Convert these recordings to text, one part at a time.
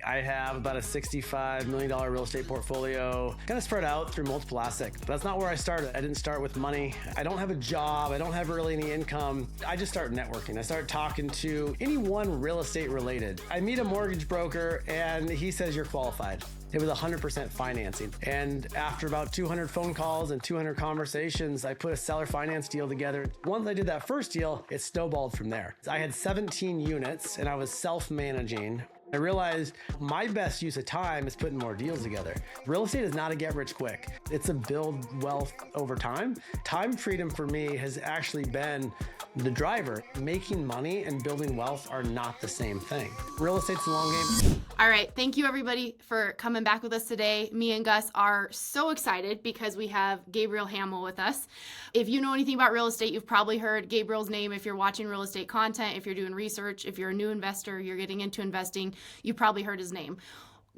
I have about a $65 million real estate portfolio, kind of spread out through multiple assets. But that's not where I started. I didn't start with money. I don't have a job. I don't have really any income. I just started networking. I started talking to anyone real estate related. I meet a mortgage broker and he says, you're qualified. It was 100% financing. And after about 200 phone calls and 200 conversations, I put a seller finance deal together. Once I did that first deal, it snowballed from there. I had 17 units and I was self-managing. I realized my best use of time is putting more deals together. Real estate is not a get rich quick. It's a build wealth over time. Time freedom for me has actually been the driver. Making money and building wealth are not the same thing. Real estate's a long game. All right. Thank you, everybody, for coming back with us today. Me and Gus are so excited because we have Gabriel Hamel with us. If you know anything about real estate, you've probably heard Gabriel's name if you're watching real estate content, if you're doing research, if you're a new investor, you're getting into investing, you probably heard his name.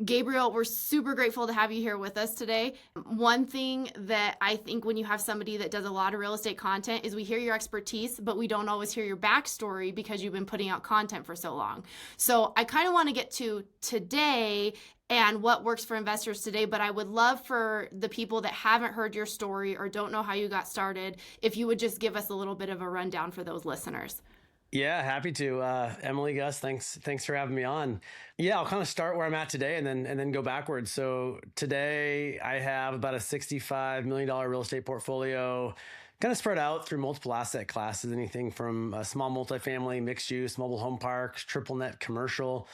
Gabriel, we're super grateful to have you here with us today. One thing that I think when you have somebody that does a lot of real estate content is we hear your expertise, but we don't always hear your backstory because you've been putting out content for so long. So I kind of want to get to today and what works for investors today, but I would love for the people that haven't heard your story or don't know how you got started, if you would just give us a little bit of a rundown for those listeners. Yeah, happy to. Emily, Gus, thanks for having me on. Yeah, I'll kind of start where I'm at today and then go backwards. So today I have about a $65 million real estate portfolio, kind of spread out through multiple asset classes, anything from small multifamily, mixed use, mobile home parks, triple net commercial.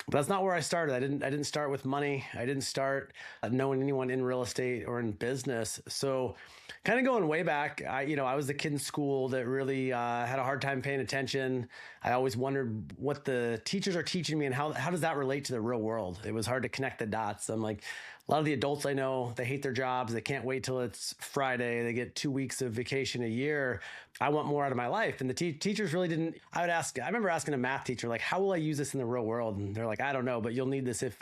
But that's not where I started. I didn't start with money. I didn't start knowing anyone in real estate or in business. So kind of going way back, I was the kid in school that really had a hard time paying attention. I always wondered what the teachers are teaching me and how does that relate to the real world? It was hard to connect the dots. I'm like, a lot of the adults I know, they hate their jobs. They can't wait till it's Friday. They get 2 weeks of vacation a year. I want more out of my life. And the teachers really didn't. I remember asking a math teacher, like, how will I use this in the real world? And they're like, I don't know, but you'll need this if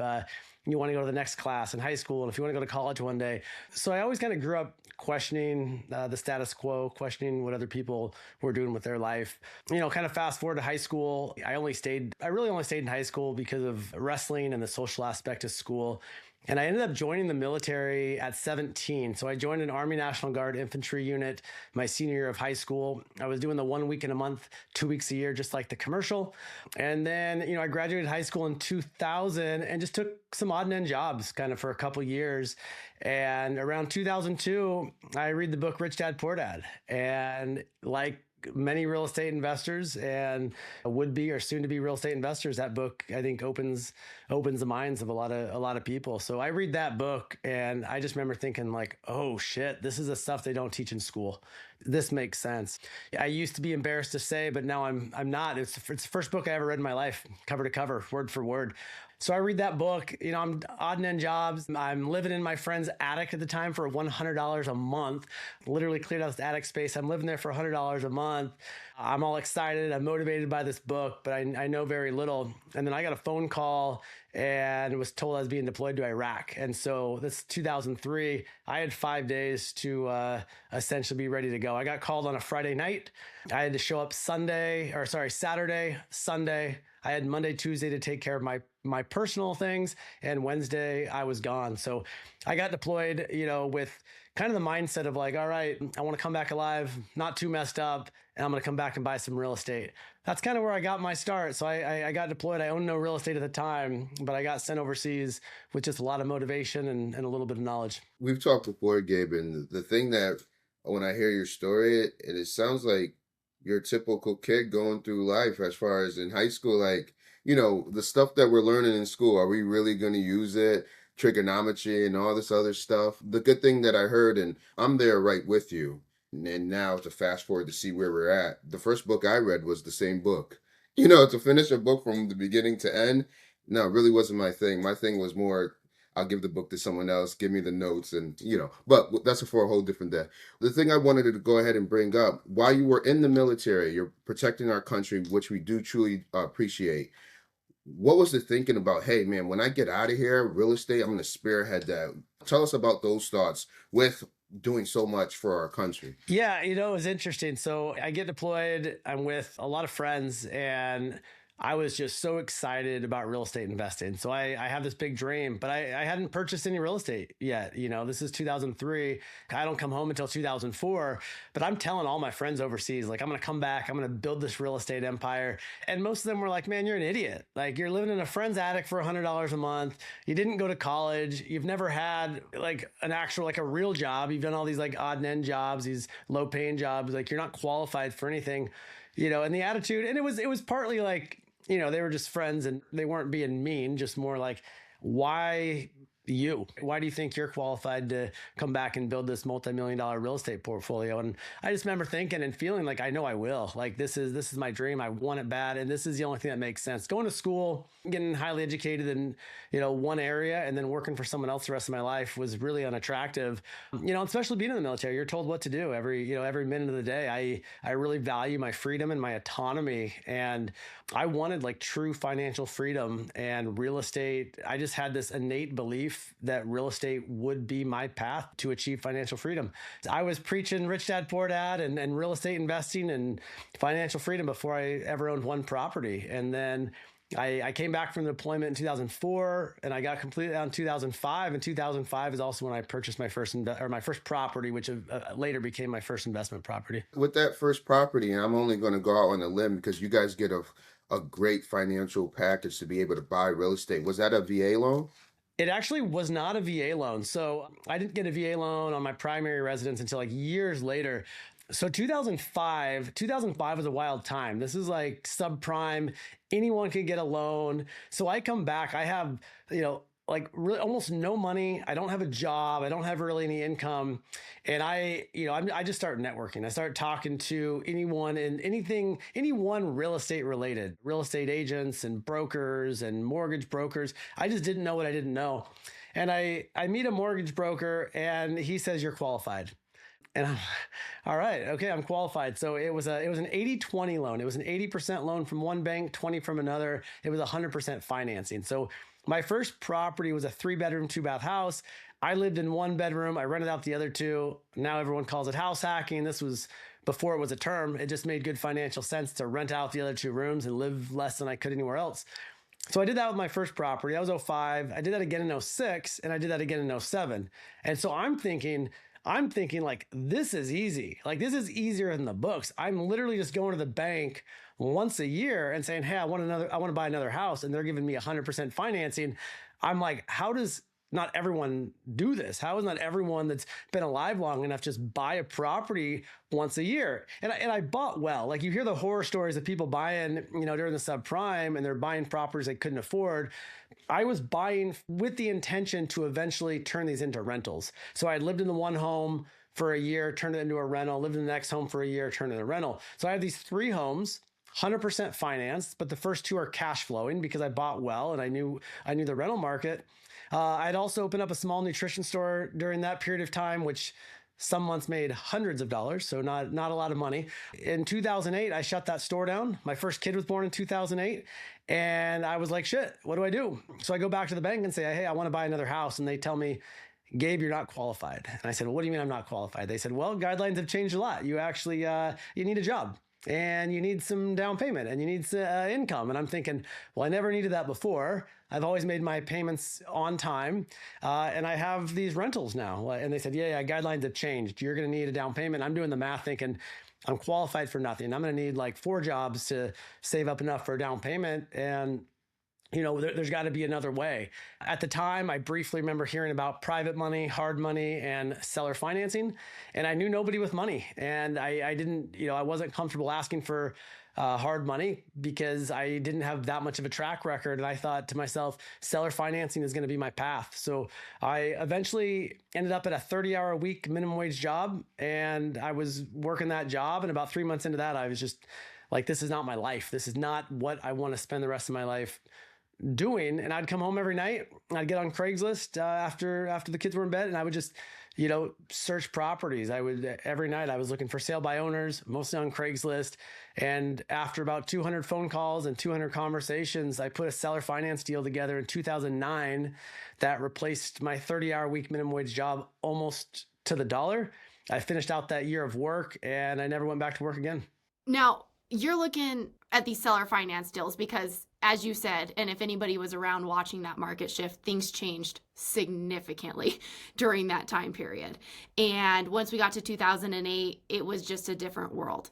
you want to go to the next class in high school and if you want to go to college one day. So I always kind of grew up questioning the status quo, questioning what other people were doing with their life. Kind of fast forward to high school. I really only stayed in high school because of wrestling and the social aspect of school. And I ended up joining the military at 17. So I joined an Army National Guard infantry unit my senior year of high school. I was doing the 1 week in a month, 2 weeks a year, just like the commercial. And then, I graduated high school in 2000 and just took some odd and end jobs kind of for a couple years. And around 2002, I read the book Rich Dad Poor Dad. And like many real estate investors and would-be or soon-to-be real estate investors, that book, I think, opens the minds of a lot of people. So I read that book and I just remember thinking like, oh shit, this is the stuff they don't teach in school. This makes sense. I used to be embarrassed to say, but now I'm not. It's the first book I ever read in my life, cover to cover, word for word. So I read that book, I'm odd and end jobs. I'm living in my friend's attic at the time for $100 a month, literally cleared out this attic space. I'm living there for $100 a month. I'm all excited. I'm motivated by this book, but I know very little. And then I got a phone call and was told I was being deployed to Iraq. And so this 2003, I had 5 days to essentially be ready to go. I got called on a Friday night. I had to show up Saturday, Sunday. I had Monday, Tuesday to take care of my personal things, and Wednesday I was gone. So I got deployed, with kind of the mindset of like, all right, I want to come back alive, not too messed up, and I'm going to come back and buy some real estate. That's kind of where I got my start. So I got deployed. I owned no real estate at the time, but I got sent overseas with just a lot of motivation and a little bit of knowledge. We've talked before, Gabe, and the thing that when I hear your story, it sounds like you're a typical kid going through life as far as in high school, like, the stuff that we're learning in school, are we really going to use it? Trigonometry and all this other stuff. The good thing that I heard, and I'm there right with you, and now to fast forward to see where we're at, the first book I read was the same book. To finish a book from the beginning to end, no, it really wasn't my thing. My thing was more, I'll give the book to someone else, give me the notes, and, but that's for a whole different day. The thing I wanted to go ahead and bring up, while you were in the military, you're protecting our country, which we do truly appreciate. What was the thinking about, hey, man, when I get out of here, real estate, I'm going to spearhead that. Tell us about those thoughts with doing so much for our country. Yeah, it was interesting. So I get deployed. I'm with a lot of friends and I was just so excited about real estate investing. So I have this big dream, but I hadn't purchased any real estate yet. This is 2003. I don't come home until 2004, but I'm telling all my friends overseas, like, I'm going to come back. I'm going to build this real estate empire. And most of them were like, man, you're an idiot. Like, you're living in a friend's attic for $100 a month. You didn't go to college. You've never had like an actual, like a real job. You've done all these like odd and end jobs, these low paying jobs. Like, you're not qualified for anything, and the attitude. And it was partly like, they were just friends and they weren't being mean, just more like, why you? Why do you think you're qualified to come back and build this multi-million-dollar real estate portfolio? And I just remember thinking and feeling like, I know I will. Like, this is my dream. I want it bad. And this is the only thing that makes sense. Going to school, getting highly educated in, one area, and then working for someone else the rest of my life was really unattractive. Especially being in the military, you're told what to do every minute of the day. I really value my freedom and my autonomy. And I wanted like true financial freedom, and real estate. I just had this innate belief that real estate would be my path to achieve financial freedom. I was preaching Rich Dad Poor Dad and real estate investing and financial freedom before I ever owned one property. And then I came back from the deployment in 2004, and I got completed out in 2005. And 2005 is also when I purchased my first property, which later became my first investment property. With that first property, and I'm only going to go out on a limb because you guys get a great financial package to be able to buy real estate. Was that a VA loan? It actually was not a VA loan. So I didn't get a VA loan on my primary residence until like years later. So 2005 was a wild time. This is like subprime. Anyone can get a loan. So I come back, I have, like really almost no money. I don't have a job. I don't have really any income. And I just start networking. I start talking to anyone and anyone real estate related, real estate agents and brokers and mortgage brokers. I just didn't know what I didn't know. And I meet a mortgage broker, and he says, you're qualified. And I'm, all right, okay, I'm qualified. So it was an 80-20 loan. It was an 80% loan from one bank, 20 from another. It was 100% financing. So my first property was a 3-bedroom, 2-bath house. I lived in 1 bedroom. I rented out the other 2. Now everyone calls it house hacking. This was before it was a term. It just made good financial sense to rent out the other 2 rooms and live less than I could anywhere else. So I did that with my first property. That was 2005. I did that again in 2006, and I did that again in 2007. And so I'm thinking like, this is easy. Like, this is easier than the books. I'm literally just going to the bank once a year and saying, hey, I want to buy another house. And they're giving me 100% financing. I'm like, how does not everyone do this? How is not everyone that's been alive long enough just buy a property once a year? And I bought well. Like, you hear the horror stories of people buying, during the subprime, and they're buying properties they couldn't afford. I was buying with the intention to eventually turn these into rentals. So I lived in the one home for a year, turned it into a rental, lived in the next home for a year, turned it into a rental. So I have these 3 homes, 100% financed, but the first 2 are cash flowing because I bought well and I knew the rental market. I'd also opened up a small nutrition store during that period of time, which some months made hundreds of dollars, so not a lot of money. In 2008, I shut that store down. My first kid was born in 2008, and I was like, shit, what do I do? So I go back to the bank and say, hey, I want to buy another house. And they tell me, Gabe, you're not qualified. And I said, well, what do you mean I'm not qualified? They said, well, guidelines have changed a lot. You actually, you need a job, and you need some down payment, and you need income. And I'm thinking, well, I never needed that before. I've always made my payments on time, and I have these rentals now. And they said, yeah, guidelines have changed. You're going to need a down payment. I'm doing the math thinking I'm qualified for nothing. I'm going to need like 4 jobs to save up enough for a down payment. And there's got to be another way. At the time, I briefly remember hearing about private money, hard money, and seller financing. And I knew nobody with money. And I didn't, I wasn't comfortable asking for hard money because I didn't have that much of a track record. And I thought to myself, seller financing is going to be my path. So I eventually ended up at a 30-hour a week minimum wage job. And I was working that job. And about 3 months into that, I was just like, this is not my life. This is not what I want to spend the rest of my life doing. And I'd come home every night, and I'd get on Craigslist after the kids were in bed, and I would just search properties. Every night I was looking for sale by owners, mostly on Craigslist. And after about 200 phone calls and 200 conversations, I put a seller finance deal together in 2009 that replaced my 30-hour week minimum wage job almost to the dollar. I finished out that year of work, and I never went back to work again. Now, you're looking at these seller finance deals because, as you said, and if anybody was around watching that market shift, things changed significantly during that time period. And once we got to 2008, it was just a different world.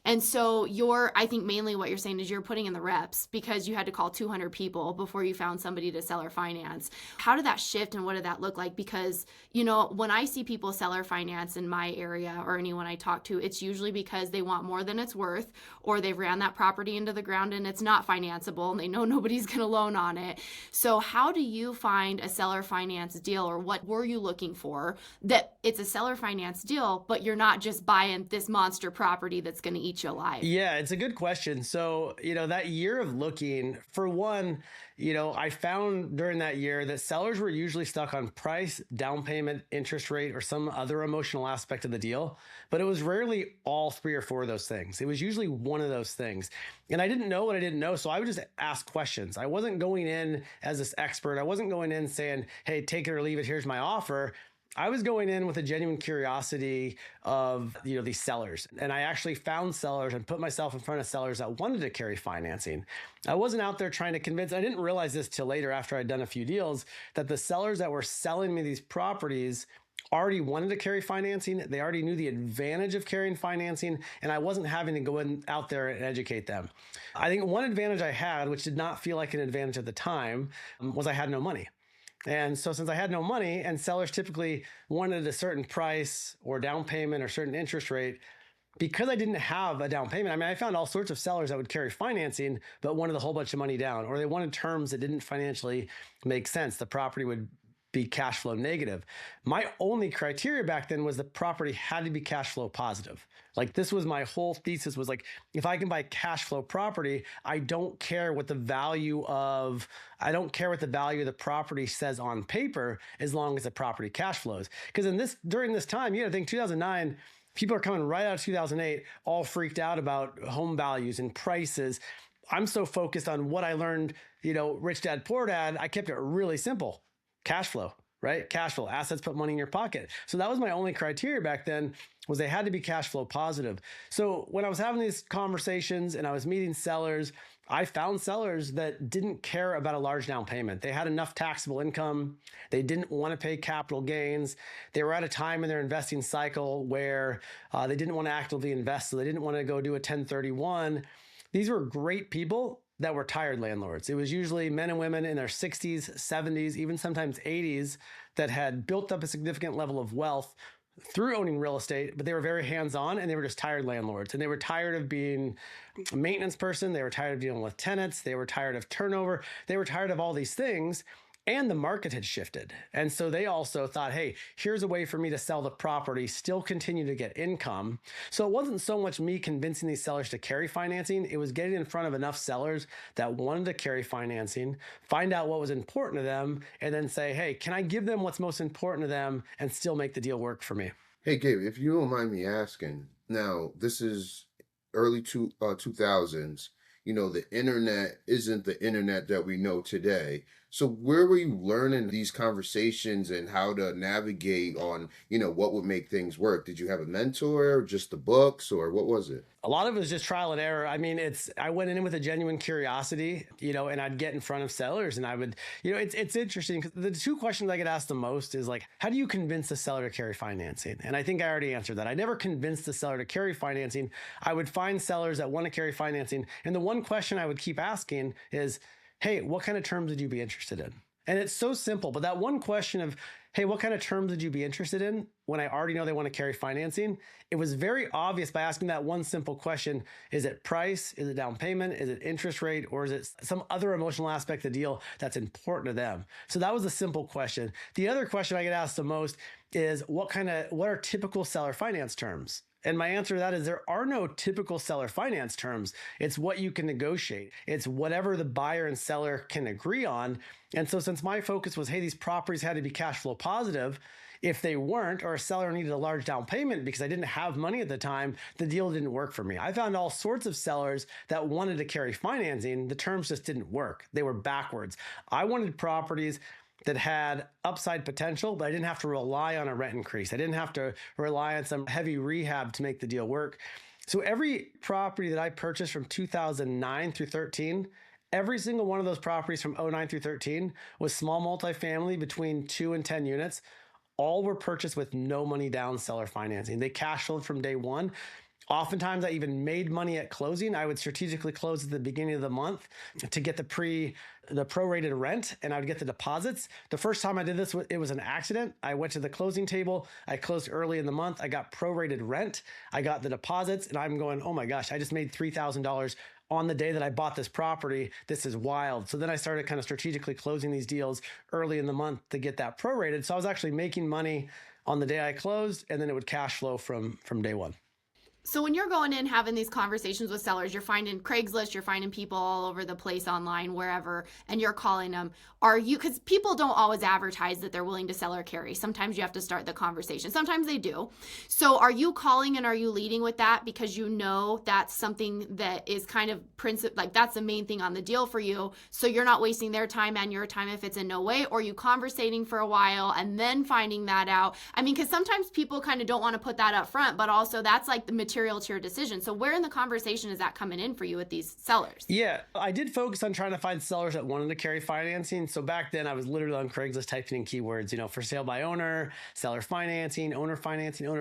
And so I think mainly what you're saying is you're putting in the reps because you had to call 200 people before you found somebody to seller finance. How did that shift and what did that look like? Because, when I see people seller finance in my area or anyone I talk to, it's usually because they want more than it's worth, or they've ran that property into the ground and it's not financeable and they know nobody's going to loan on it. So how do you find a seller finance deal, or what were you looking for that it's a seller finance deal, but you're not just buying this monster property that's going to eat you alive? Yeah, it's a good question. So, that year of looking, for one, I found during that year that sellers were usually stuck on price, down payment, interest rate, or some other emotional aspect of the deal. But it was rarely all 3 or 4 of those things. It was usually one of those things. And I didn't know what I didn't know. So I would just ask questions. I wasn't going in as this expert. I wasn't going in saying, hey, take it or leave it. Here's my offer. I was going in with a genuine curiosity of, these sellers. And I actually found sellers and put myself in front of sellers that wanted to carry financing. I wasn't out there trying to convince. I didn't realize this till later after I'd done a few deals, that the sellers that were selling me these properties already wanted to carry financing. They already knew the advantage of carrying financing, and I wasn't having to go out there and educate them. I think one advantage I had, which did not feel like an advantage at the time, was I had no money. And so since I had no money, and sellers typically wanted a certain price or down payment or certain interest rate, because I didn't have a down payment, I found all sorts of sellers that would carry financing, but wanted a whole bunch of money down, or they wanted terms that didn't financially make sense. The property would be cash flow negative. My only criteria back then was the property had to be cash flow positive. Like, this was my whole thesis, was like, if I can buy cash flow property, I don't care what the value of the property says on paper, as long as the property cash flows. Because during this time, you got to think 2009, people are coming right out of 2008, all freaked out about home values and prices. I'm so focused on what I learned, Rich Dad, Poor Dad, I kept it really simple. Cash flow, right? Cash flow, assets put money in your pocket. So that was my only criteria back then, was they had to be cash flow positive. So when I was having these conversations and I was meeting sellers, I found sellers that didn't care about a large down payment. They had enough taxable income. They didn't want to pay capital gains. They were at a time in their investing cycle where they didn't want to actively invest, so they didn't want to go do a 1031. These were great people that were tired landlords. It was usually men and women in their 60s, 70s, even sometimes 80s, that had built up a significant level of wealth through owning real estate, but they were very hands-on, and they were just tired landlords. And they were tired of being a maintenance person. They were tired of dealing with tenants. They were tired of turnover. They were tired of all these things. And the market had shifted. And so they also thought, hey, here's a way for me to sell the property, still continue to get income. So it wasn't so much me convincing these sellers to carry financing. It was getting in front of enough sellers that wanted to carry financing, find out what was important to them, and then say, hey, can I give them what's most important to them and still make the deal work for me? Hey, Gabe, if you don't mind me asking, now this is early 2000s. The internet isn't the internet that we know today. So where were you learning these conversations and how to navigate on, what would make things work? Did you have a mentor, or just the books, or what was it? A lot of it was just trial and error. I went in with a genuine curiosity, and I'd get in front of sellers, and I would, it's interesting because the 2 questions I get asked the most is like, how do you convince a seller to carry financing? And I think I already answered that. I never convinced the seller to carry financing. I would find sellers that want to carry financing. And the one question I would keep asking is, hey, what kind of terms would you be interested in? And it's so simple, but that one question of, hey, what kind of terms would you be interested in, when I already know they want to carry financing, it was very obvious by asking that one simple question. Is it price? Is it down payment? Is it interest rate? Or is it some other emotional aspect of the deal that's important to them? So that was a simple question. The other question I get asked the most is, what are typical seller finance terms? And my answer to that is, there are no typical seller finance terms. It's what you can negotiate. It's whatever the buyer and seller can agree on. And so since my focus was, hey, these properties had to be cash flow positive, if they weren't, or a seller needed a large down payment because I didn't have money at the time, the deal didn't work for me. I found all sorts of sellers that wanted to carry financing. The terms just didn't work. They were backwards. I wanted properties that had upside potential, but I didn't have to rely on a rent increase. I didn't have to rely on some heavy rehab to make the deal work. So every property that I purchased from 2009 through 13, every single one of those properties from '09 through 13 was small multifamily between 2 and 10 units. All were purchased with no money down seller financing. They cash flowed from day one. Oftentimes, I even made money at closing. I would strategically close at the beginning of the month to get the prorated rent, and I would get the deposits. The first time I did this, it was an accident. I went to the closing table. I closed early in the month. I got prorated rent. I got the deposits, and I'm going, oh my gosh, I just made $3,000 on the day that I bought this property. This is wild. So then I started kind of strategically closing these deals early in the month to get that prorated. So I was actually making money on the day I closed, and then it would cash flow from day one. So when you're going in having these conversations with sellers, you're finding Craigslist, you're finding people all over the place online, wherever, and you're calling them. Because people don't always advertise that they're willing to sell or carry. Sometimes you have to start the conversation. Sometimes they do. So are you calling and are you leading with that because you know that's something that is kind of like that's the main thing on the deal for you, so you're not wasting their time and your time if it's in no way? Or are you conversating for a while and then finding that out? I mean, because sometimes people kind of don't want to put that up front, but also that's like the material to your decision. So where in the conversation is that coming in for you with these sellers? Yeah, I did focus on trying to find sellers that wanted to carry financing. So back then I was literally on Craigslist typing in keywords, for sale by owner, seller financing, owner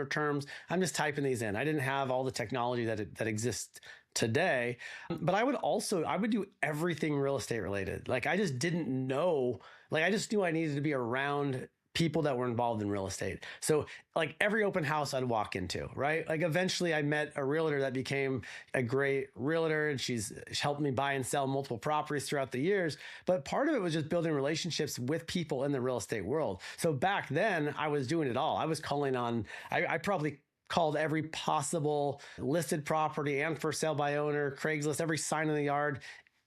terms. I'm just typing these in. I didn't have all the technology that exists today, but I would do everything real estate related. Like I just didn't know, I just knew I needed to be around people that were involved in real estate. So like every open house I'd walk into, right? Like eventually I met a realtor that became a great realtor, and she's helped me buy and sell multiple properties throughout the years. But part of it was just building relationships with people in the real estate world. So back then I was doing it all. I was calling on, I probably called every possible listed property and for sale by owner, Craigslist, every sign in the yard.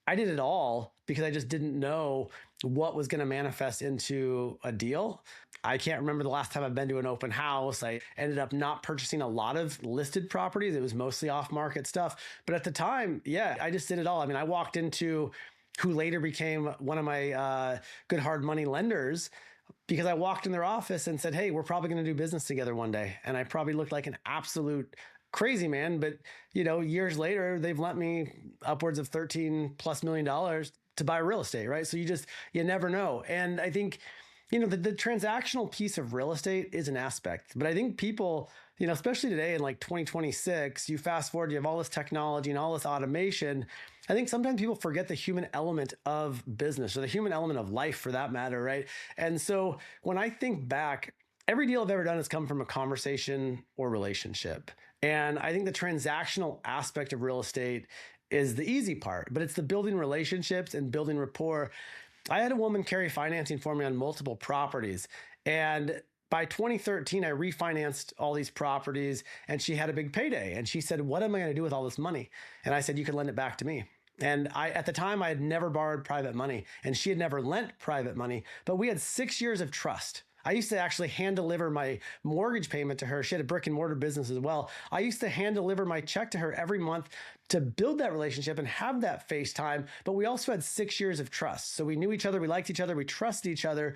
I did it all because I just didn't know what was going to manifest into a deal. I can't remember the last time I've been to an open house. I ended up not purchasing a lot of listed properties. It was mostly off-market stuff. But at the time, yeah, I just did it all. I mean, I walked into who later became one of my good hard money lenders because I walked in their office and said, hey, we're probably going to do business together one day. And I probably looked like an absolute crazy man, but years later, they've lent me upwards of $13+ million to buy real estate, right? So you never know. And I think, the transactional piece of real estate is an aspect, but I think people, especially today in like 2026, you fast forward, you have all this technology and all this automation. I think sometimes people forget the human element of business or the human element of life for that matter, right? And so when I think back, every deal I've ever done has come from a conversation or relationship. And I think the transactional aspect of real estate is the easy part, but it's the building relationships and building rapport. I had a woman carry financing for me on multiple properties. And by 2013, I refinanced all these properties and she had a big payday. And she said, what am I going to do with all this money? And I said, you can lend it back to me. And at the time, I had never borrowed private money and she had never lent private money, but we had 6 years of trust. I used to actually hand deliver my mortgage payment to her. She had a brick and mortar business as well. I used to hand deliver my check to her every month to build that relationship and have that FaceTime. But we also had 6 years of trust. So we knew each other, we liked each other, we trusted each other.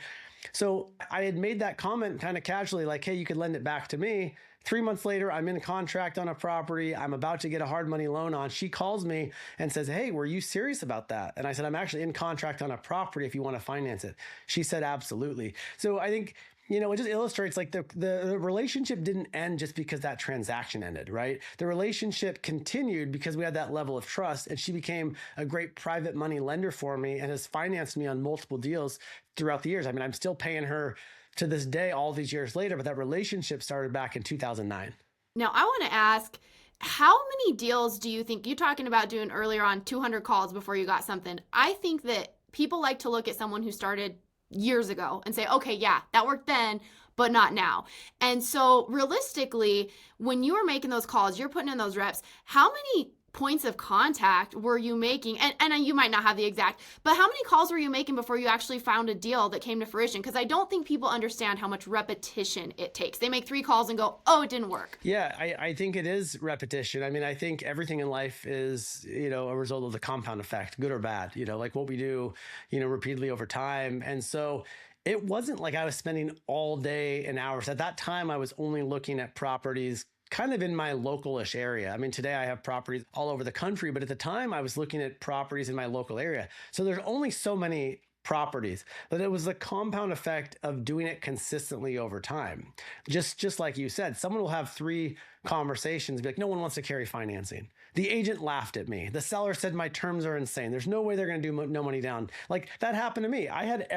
So I had made that comment kind of casually, like, hey, you could lend it back to me. 3 months later, I'm in a contract on a property I'm about to get a hard money loan on. She calls me and says, hey, were you serious about that? And I said, I'm actually in contract on a property if you want to finance it. She said, absolutely. So I think, it just illustrates like the relationship didn't end just because that transaction ended, right? The relationship continued because we had that level of trust, and she became a great private money lender for me and has financed me on multiple deals throughout the years. I mean, I'm still paying her to this day, all these years later, but that relationship started back in 2009. Now, I want to ask, how many deals do you think, you talking about doing earlier on 200 calls before you got something? I think that people like to look at someone who started years ago and say, okay, yeah, that worked then, but not now. And so realistically, when you were making those calls, you're putting in those reps, how many points of contact were you making? And you might not have the exact, but how many calls were you making before you actually found a deal that came to fruition? Because I don't think people understand how much repetition it takes. They make 3 calls and go, oh, it didn't work. Yeah, I think it is repetition. I mean, I think everything in life is, a result of the compound effect, good or bad, like what we do, repeatedly over time. And so it wasn't like I was spending all day and hours. At that time, I was only looking at properties kind of in my localish area. I mean, today I have properties all over the country, but at the time I was looking at properties in my local area. So there's only so many properties, but it was the compound effect of doing it consistently over time. Just like you said, someone will have 3 conversations, be like, no one wants to carry financing. The agent laughed at me. The seller said my terms are insane. There's no way they're going to do no money down. Like, that happened to me. I had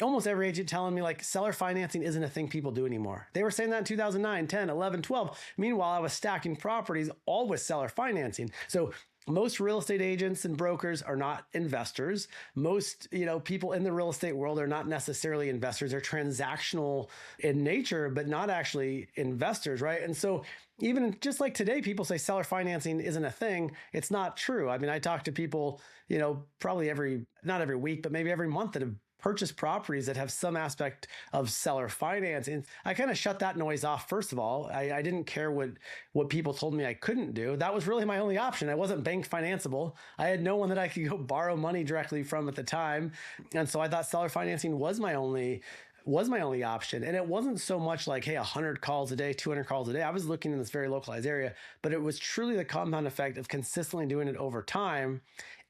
almost every agent telling me like seller financing isn't a thing people do anymore. They were saying that in 2009, 10, 11, 12. Meanwhile, I was stacking properties all with seller financing. So most real estate agents and brokers are not investors. Most, people in the real estate world are not necessarily investors. They're transactional in nature, but not actually investors, right? And so even just like today, people say seller financing isn't a thing. It's not true. I mean, I talk to people, probably not every week, but maybe every month that have purchased properties that have some aspect of seller financing. I kind of shut that noise off. First of all, I didn't care what people told me I couldn't do. That was really my only option. I wasn't bank financeable. I had no one that I could go borrow money directly from at the time. And so I thought seller financing was my only option. And it wasn't so much like, hey, 100 calls a day, 200 calls a day. I was looking in this very localized area, but it was truly the compound effect of consistently doing it over time.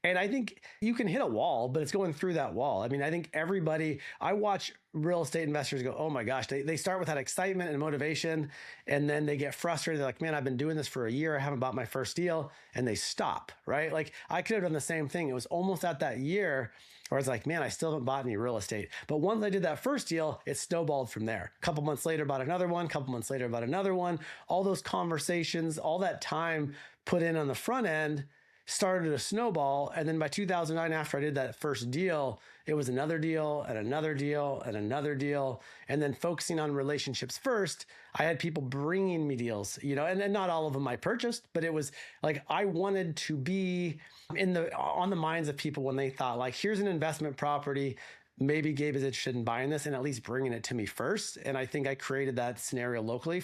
And I think you can hit a wall, but it's going through that wall. I mean, I think I watch real estate investors go, oh my gosh, they start with that excitement and motivation, and then they get frustrated. They're like, man, I've been doing this for a year. I haven't bought my first deal, and they stop, right? Like, I could have done the same thing. It was almost at that year where I was like, man, I still haven't bought any real estate. But once I did that first deal, it snowballed from there. A couple months later, bought another one. A couple months later, bought another one. All those conversations, all that time put in on the front end started a snowball. And then by 2009, after I did that first deal, it was another deal and another deal and another deal. And then focusing on relationships first, I had people bringing me deals, and not all of them I purchased, but it was like, I wanted to be on the minds of people when they thought like, here's an investment property. Maybe Gabe is interested in buying this and at least bringing it to me first. And I think I created that scenario locally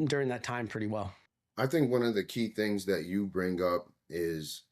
during that time pretty well. I think one of the key things that you bring up is,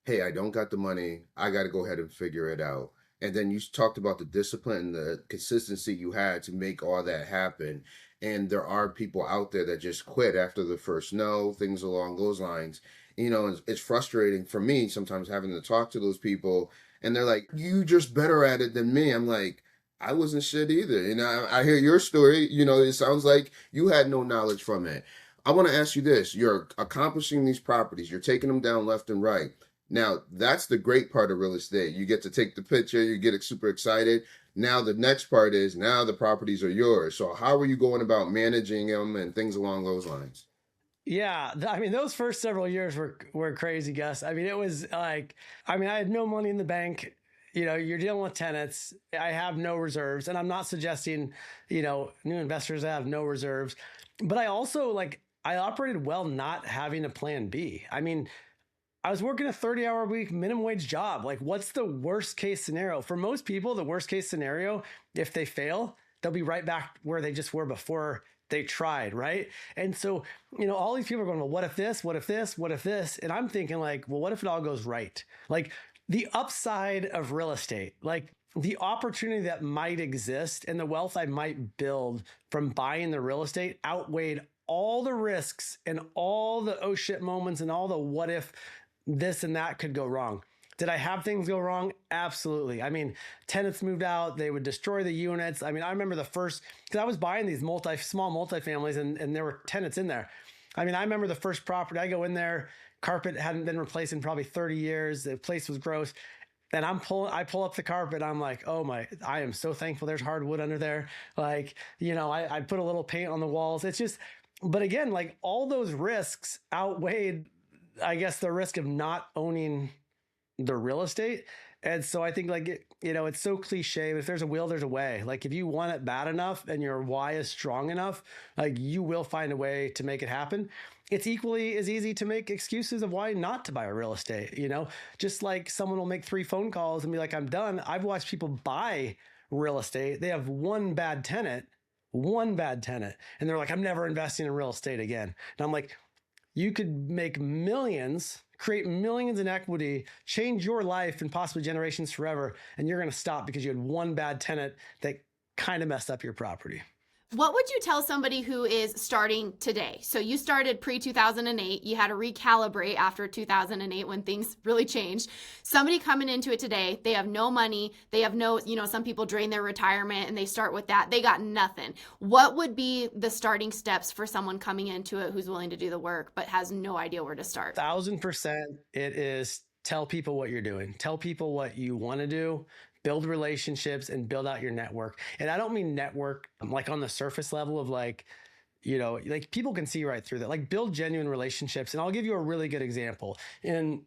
hey, I don't got the money. I got to go ahead and figure it out. And then you talked about the discipline and the consistency you had to make all that happen. And there are people out there that just quit after the first no, things along those lines. It's frustrating for me sometimes having to talk to those people, and they're like, you just better at it than me. I'm like, I wasn't shit either. I hear your story. It sounds like you had no knowledge from it. I want to ask you this. You're accomplishing these properties. You're taking them down left and right. Now, that's the great part of real estate. You get to take the picture. You get super excited. Now, the next part is now the properties are yours. So how are you going about managing them and things along those lines? Yeah. I mean, those first several years were crazy, Gus. I mean, it was like, I had no money in the bank. You're dealing with tenants. I have no reserves. And I'm not suggesting, new investors have no reserves. But I also I operated well not having a plan B. I mean, I was working a 30-hour week minimum wage job. Like, what's the worst case scenario? For most people, the worst case scenario, if they fail, they'll be right back where they just were before they tried, right? And so, all these people are going, well, what if this? What if this? What if this? And I'm thinking like, well, what if it all goes right? Like, the upside of real estate, like the opportunity that might exist and the wealth I might build from buying the real estate outweighed all the risks and all the oh shit moments and all the what if this and that could go wrong. Did I have things go wrong? Absolutely. I mean, tenants moved out, they would destroy the units. I remember because I was buying these small multifamilies and there were tenants in there. I remember the first property, I go in there, carpet hadn't been replaced in probably 30 years. The place was gross. And I pull up the carpet. I'm like, I am so thankful there's hardwood under there. Like, I put a little paint on the walls. It's just, but again, like all those risks outweighed, I guess, the risk of not owning the real estate. And so I think it's so cliche, but if there's a will, there's a way. Like if you want it bad enough and your why is strong enough, like you will find a way to make it happen. It's equally as easy to make excuses of why not to buy a real estate. Just like someone will make 3 phone calls and be like, I'm done. I've watched people buy real estate. They have one bad tenant, and they're like, I'm never investing in real estate again. And I'm like, you could make millions, create millions in equity, change your life and possibly generations forever. And you're going to stop because you had one bad tenant that kind of messed up your property. What would you tell somebody who is starting today? So you started pre-2008, you had to recalibrate after 2008 when things really changed. Somebody coming into it today, they have no money, they have no, some people drain their retirement and they start with that. They got nothing. What would be the starting steps for someone coming into it who's willing to do the work but has no idea where to start? 1,000%. It is tell people what you're doing. Tell people what you want to do. Build relationships and build out your network. And I don't mean network like on the surface level of like people can see right through that. Like build genuine relationships. And I'll give you a really good example. In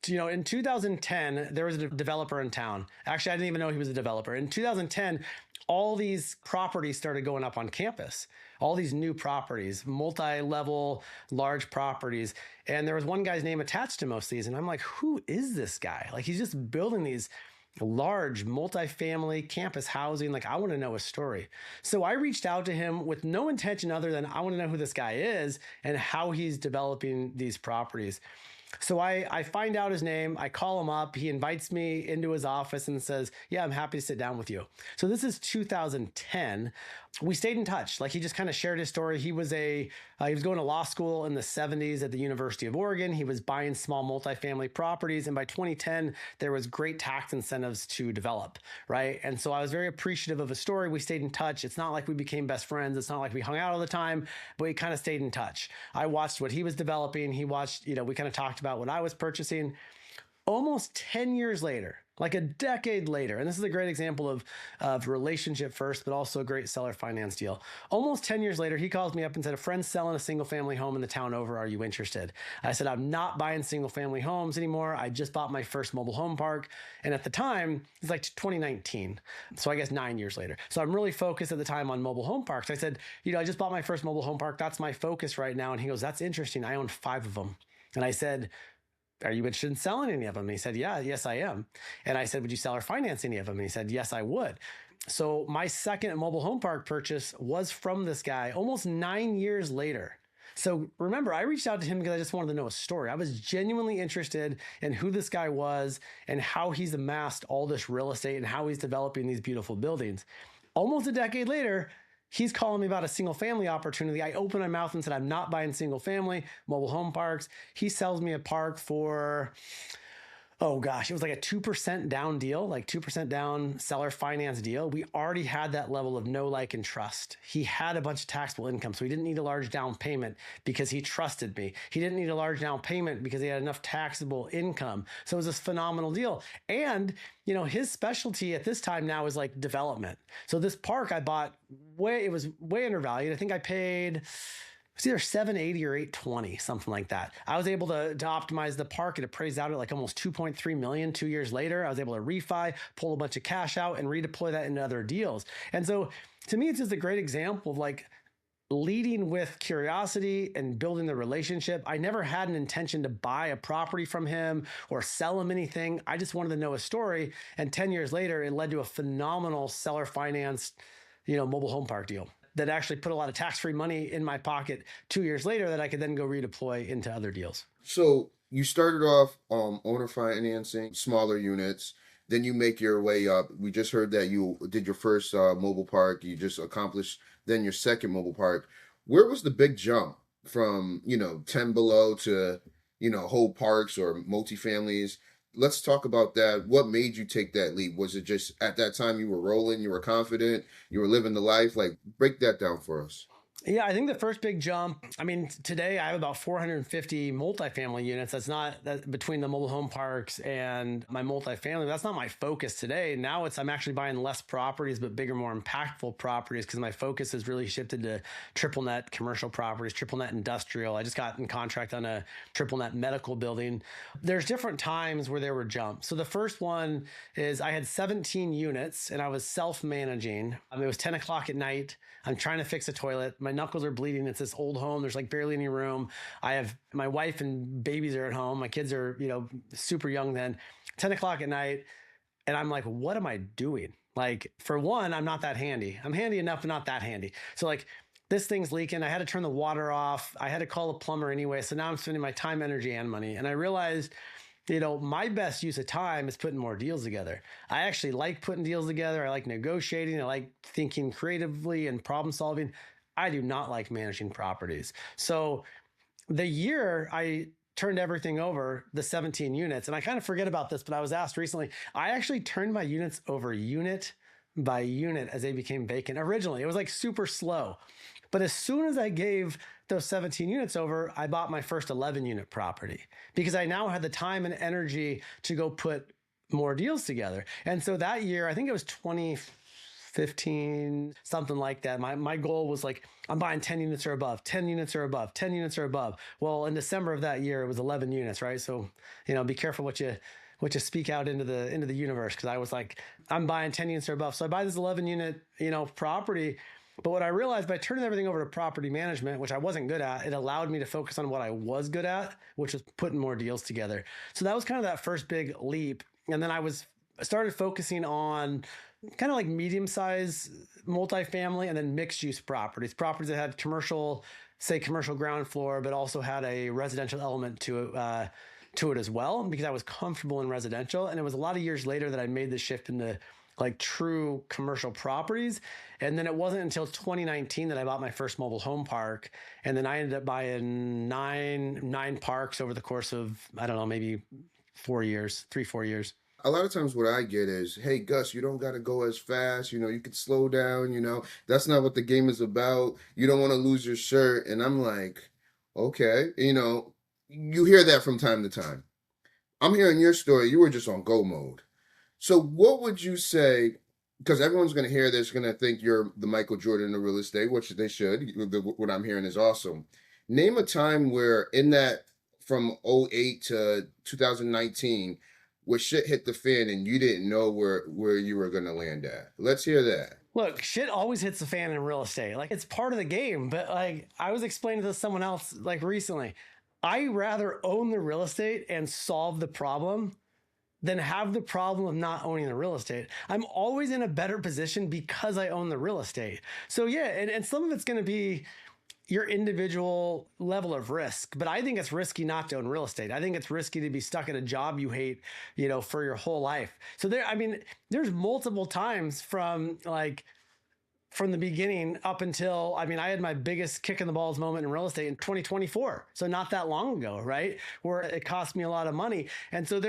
2010, there was a developer in town. Actually, I didn't even know he was a developer. In 2010, all these properties started going up on campus. All these new properties, multi-level, large properties. And there was one guy's name attached to most of these. And I'm like, who is this guy? Like he's just building these large multifamily campus housing. Like I want to know his story. So I reached out to him with no intention other than I want to know who this guy is and how he's developing these properties. So I find out his name, I call him up, he invites me into his office and says, yeah, I'm happy to sit down with you. So this is 2010. We stayed in touch. Like he just kind of shared his story. He was he was going to law school in the 70s at the University of Oregon. He was buying small multifamily properties. And by 2010, there was great tax incentives to develop, right? And so I was very appreciative of his story. We stayed in touch. It's not like we became best friends. It's not like we hung out all the time, but we kind of stayed in touch. I watched what he was developing. He watched, we kind of talked about what I was purchasing. Almost 10 years later, like a decade later, and this is a great example of relationship first, but also a great seller finance deal. Almost 10 years later, he calls me up and said, a friend's selling a single family home in the town over. Are you interested? I said, I'm not buying single family homes anymore. I just bought my first mobile home park. And at the time, it's like 2019. So I guess 9 years later. So I'm really focused at the time on mobile home parks. I said, I just bought my first mobile home park. That's my focus right now. And he goes, that's interesting. I own 5 of them. And I said, are you interested in selling any of them? And he said, yes, I am. And I said, would you sell or finance any of them? And he said, yes, I would. So my second mobile home park purchase was from this guy almost 9 years later. So remember, I reached out to him because I just wanted to know a story. I was genuinely interested in who this guy was and how he's amassed all this real estate and how he's developing these beautiful buildings. Almost a decade later, he's calling me about a single family opportunity. I opened my mouth and said, I'm not buying single family mobile home parks. He sells me a park for, oh gosh, it was like a 2% down deal, like 2% down seller finance deal. We already had that level of know, like, and trust. He had a bunch of taxable income, so he didn't need a large down payment because he trusted me. He didn't need a large down payment because he had enough taxable income. So it was this phenomenal deal. And his specialty at this time now is like development. So this park I bought it was way undervalued. I think I paid, it's either $780 or $820, something like that. I was able to optimize the park. It appraised out at like almost $2.3 million 2 years later. I was able to refi, pull a bunch of cash out, and redeploy that into other deals. And so to me, it's just a great example of like leading with curiosity and building the relationship. I never had an intention to buy a property from him or sell him anything. I just wanted to know his story. And 10 years later, it led to a phenomenal seller financed, mobile home park deal that actually put a lot of tax-free money in my pocket 2 years later that I could then go redeploy into other deals. So you started off owner financing, smaller units. Then you make your way up. We just heard that you did your first mobile park. You just accomplished then your second mobile park. Where was the big jump from, 10 below to, whole parks or multifamilies? Let's talk about that. What made you take that leap? Was it just at that time you were rolling, you were confident, you were living the life? Like, break that down for us. Yeah, I think the first big jump, today I have about 450 multifamily units. That between the mobile home parks and my multifamily. That's not my focus today. Now I'm actually buying less properties, but bigger, more impactful properties because my focus has really shifted to triple net commercial properties, triple net industrial. I just got in contract on a triple net medical building. There's different times where there were jumps. So the first one is I had 17 units and I was self-managing. It was 10 o'clock at night. I'm trying to fix a toilet. My knuckles are bleeding. It's this old home. There's like barely any room. I have my wife and babies are at home. My kids are, super young then. 10 o'clock at night. And I'm like, what am I doing? Like, for one, I'm not that handy. I'm handy enough, but not that handy. So like, this thing's leaking. I had to turn the water off. I had to call a plumber anyway. So now I'm spending my time, energy, and money. And I realized my best use of time is putting more deals together. I actually like putting deals together. I like negotiating. I like thinking creatively and problem solving. I do not like managing properties. So the year I turned everything over, the 17 units, and I kind of forget about this, but I was asked recently, I actually turned my units over unit by unit as they became vacant. Originally, it was like super slow. But as soon as I gave those 17 units over, I bought my first 11 unit property because I now had the time and energy to go put more deals together. And so that year, I think it was 2015, something like that. My goal was like, I'm buying 10 units or above, 10 units or above, 10 units or above. Well, in December of that year, it was 11 units, right? So, be careful what you speak out into the universe. Cause I was like, I'm buying 10 units or above. So I buy this 11 unit, property. But what I realized by turning everything over to property management, which I wasn't good at, it allowed me to focus on what I was good at, which was putting more deals together. So that was kind of that first big leap. And then I started focusing on kind of like medium-sized multifamily and then mixed-use properties that had commercial ground floor, but also had a residential element to it as well, because I was comfortable in residential. And it was a lot of years later that I made the shift into like true commercial properties. And then it wasn't until 2019 that I bought my first mobile home park. And then I ended up buying nine parks over the course of, I don't know, maybe 4 years, 3-4 years. A lot of times what I get is, hey, Gus, you don't got to go as fast. You could slow down. That's not what the game is about. You don't want to lose your shirt. And I'm like, okay, you hear that from time to time. I'm hearing your story. You were just on go mode. So what would you say, because everyone's going to hear this, going to think you're the Michael Jordan of real estate, which they should. What I'm hearing is awesome. Name a time where in that from 2008 to 2019, where shit hit the fan and you didn't know where you were going to land at. Let's hear that. Look, shit always hits the fan in real estate. Like, it's part of the game. But like, I was explaining to someone else like recently, I rather own the real estate and solve the problem than have the problem of not owning the real estate. I'm always in a better position because I own the real estate. So yeah, and some of it's going to be your individual level of risk, but I think it's risky not to own real estate. I think it's risky to be stuck at a job you hate, for your whole life. So there's multiple times from the beginning up until, I had my biggest kick in the balls moment in real estate in 2024. So not that long ago, right? Where it cost me a lot of money. And so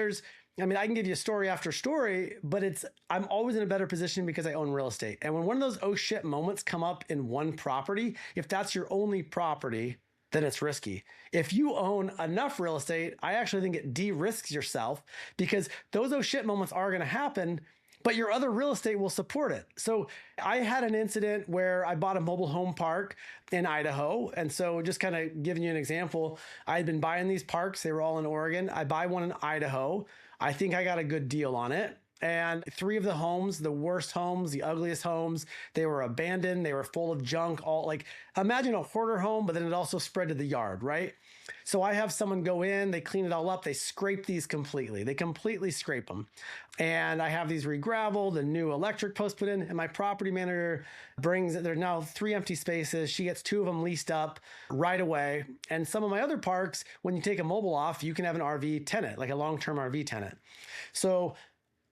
I can give you story after story, but I'm always in a better position because I own real estate. And when one of those oh shit moments come up in one property, if that's your only property, then it's risky. If you own enough real estate, I actually think it de-risks yourself because those oh shit moments are going to happen, but your other real estate will support it. So I had an incident where I bought a mobile home park in Idaho. And so just kind of giving you an example, I had been buying these parks. They were all in Oregon. I buy one in Idaho. I think I got a good deal on it. And 3 of the homes, the worst homes, the ugliest homes, they were abandoned. They were full of junk. Imagine a hoarder home, but then it also spread to the yard, right? So I have someone go in, they clean it all up. They scrape these completely. They completely scrape them. And I have these re-graveled, a new electric post put in, and my property manager there's now 3 empty spaces. She gets 2 of them leased up right away. And some of my other parks, when you take a mobile off, you can have an RV tenant, like a long-term RV tenant. So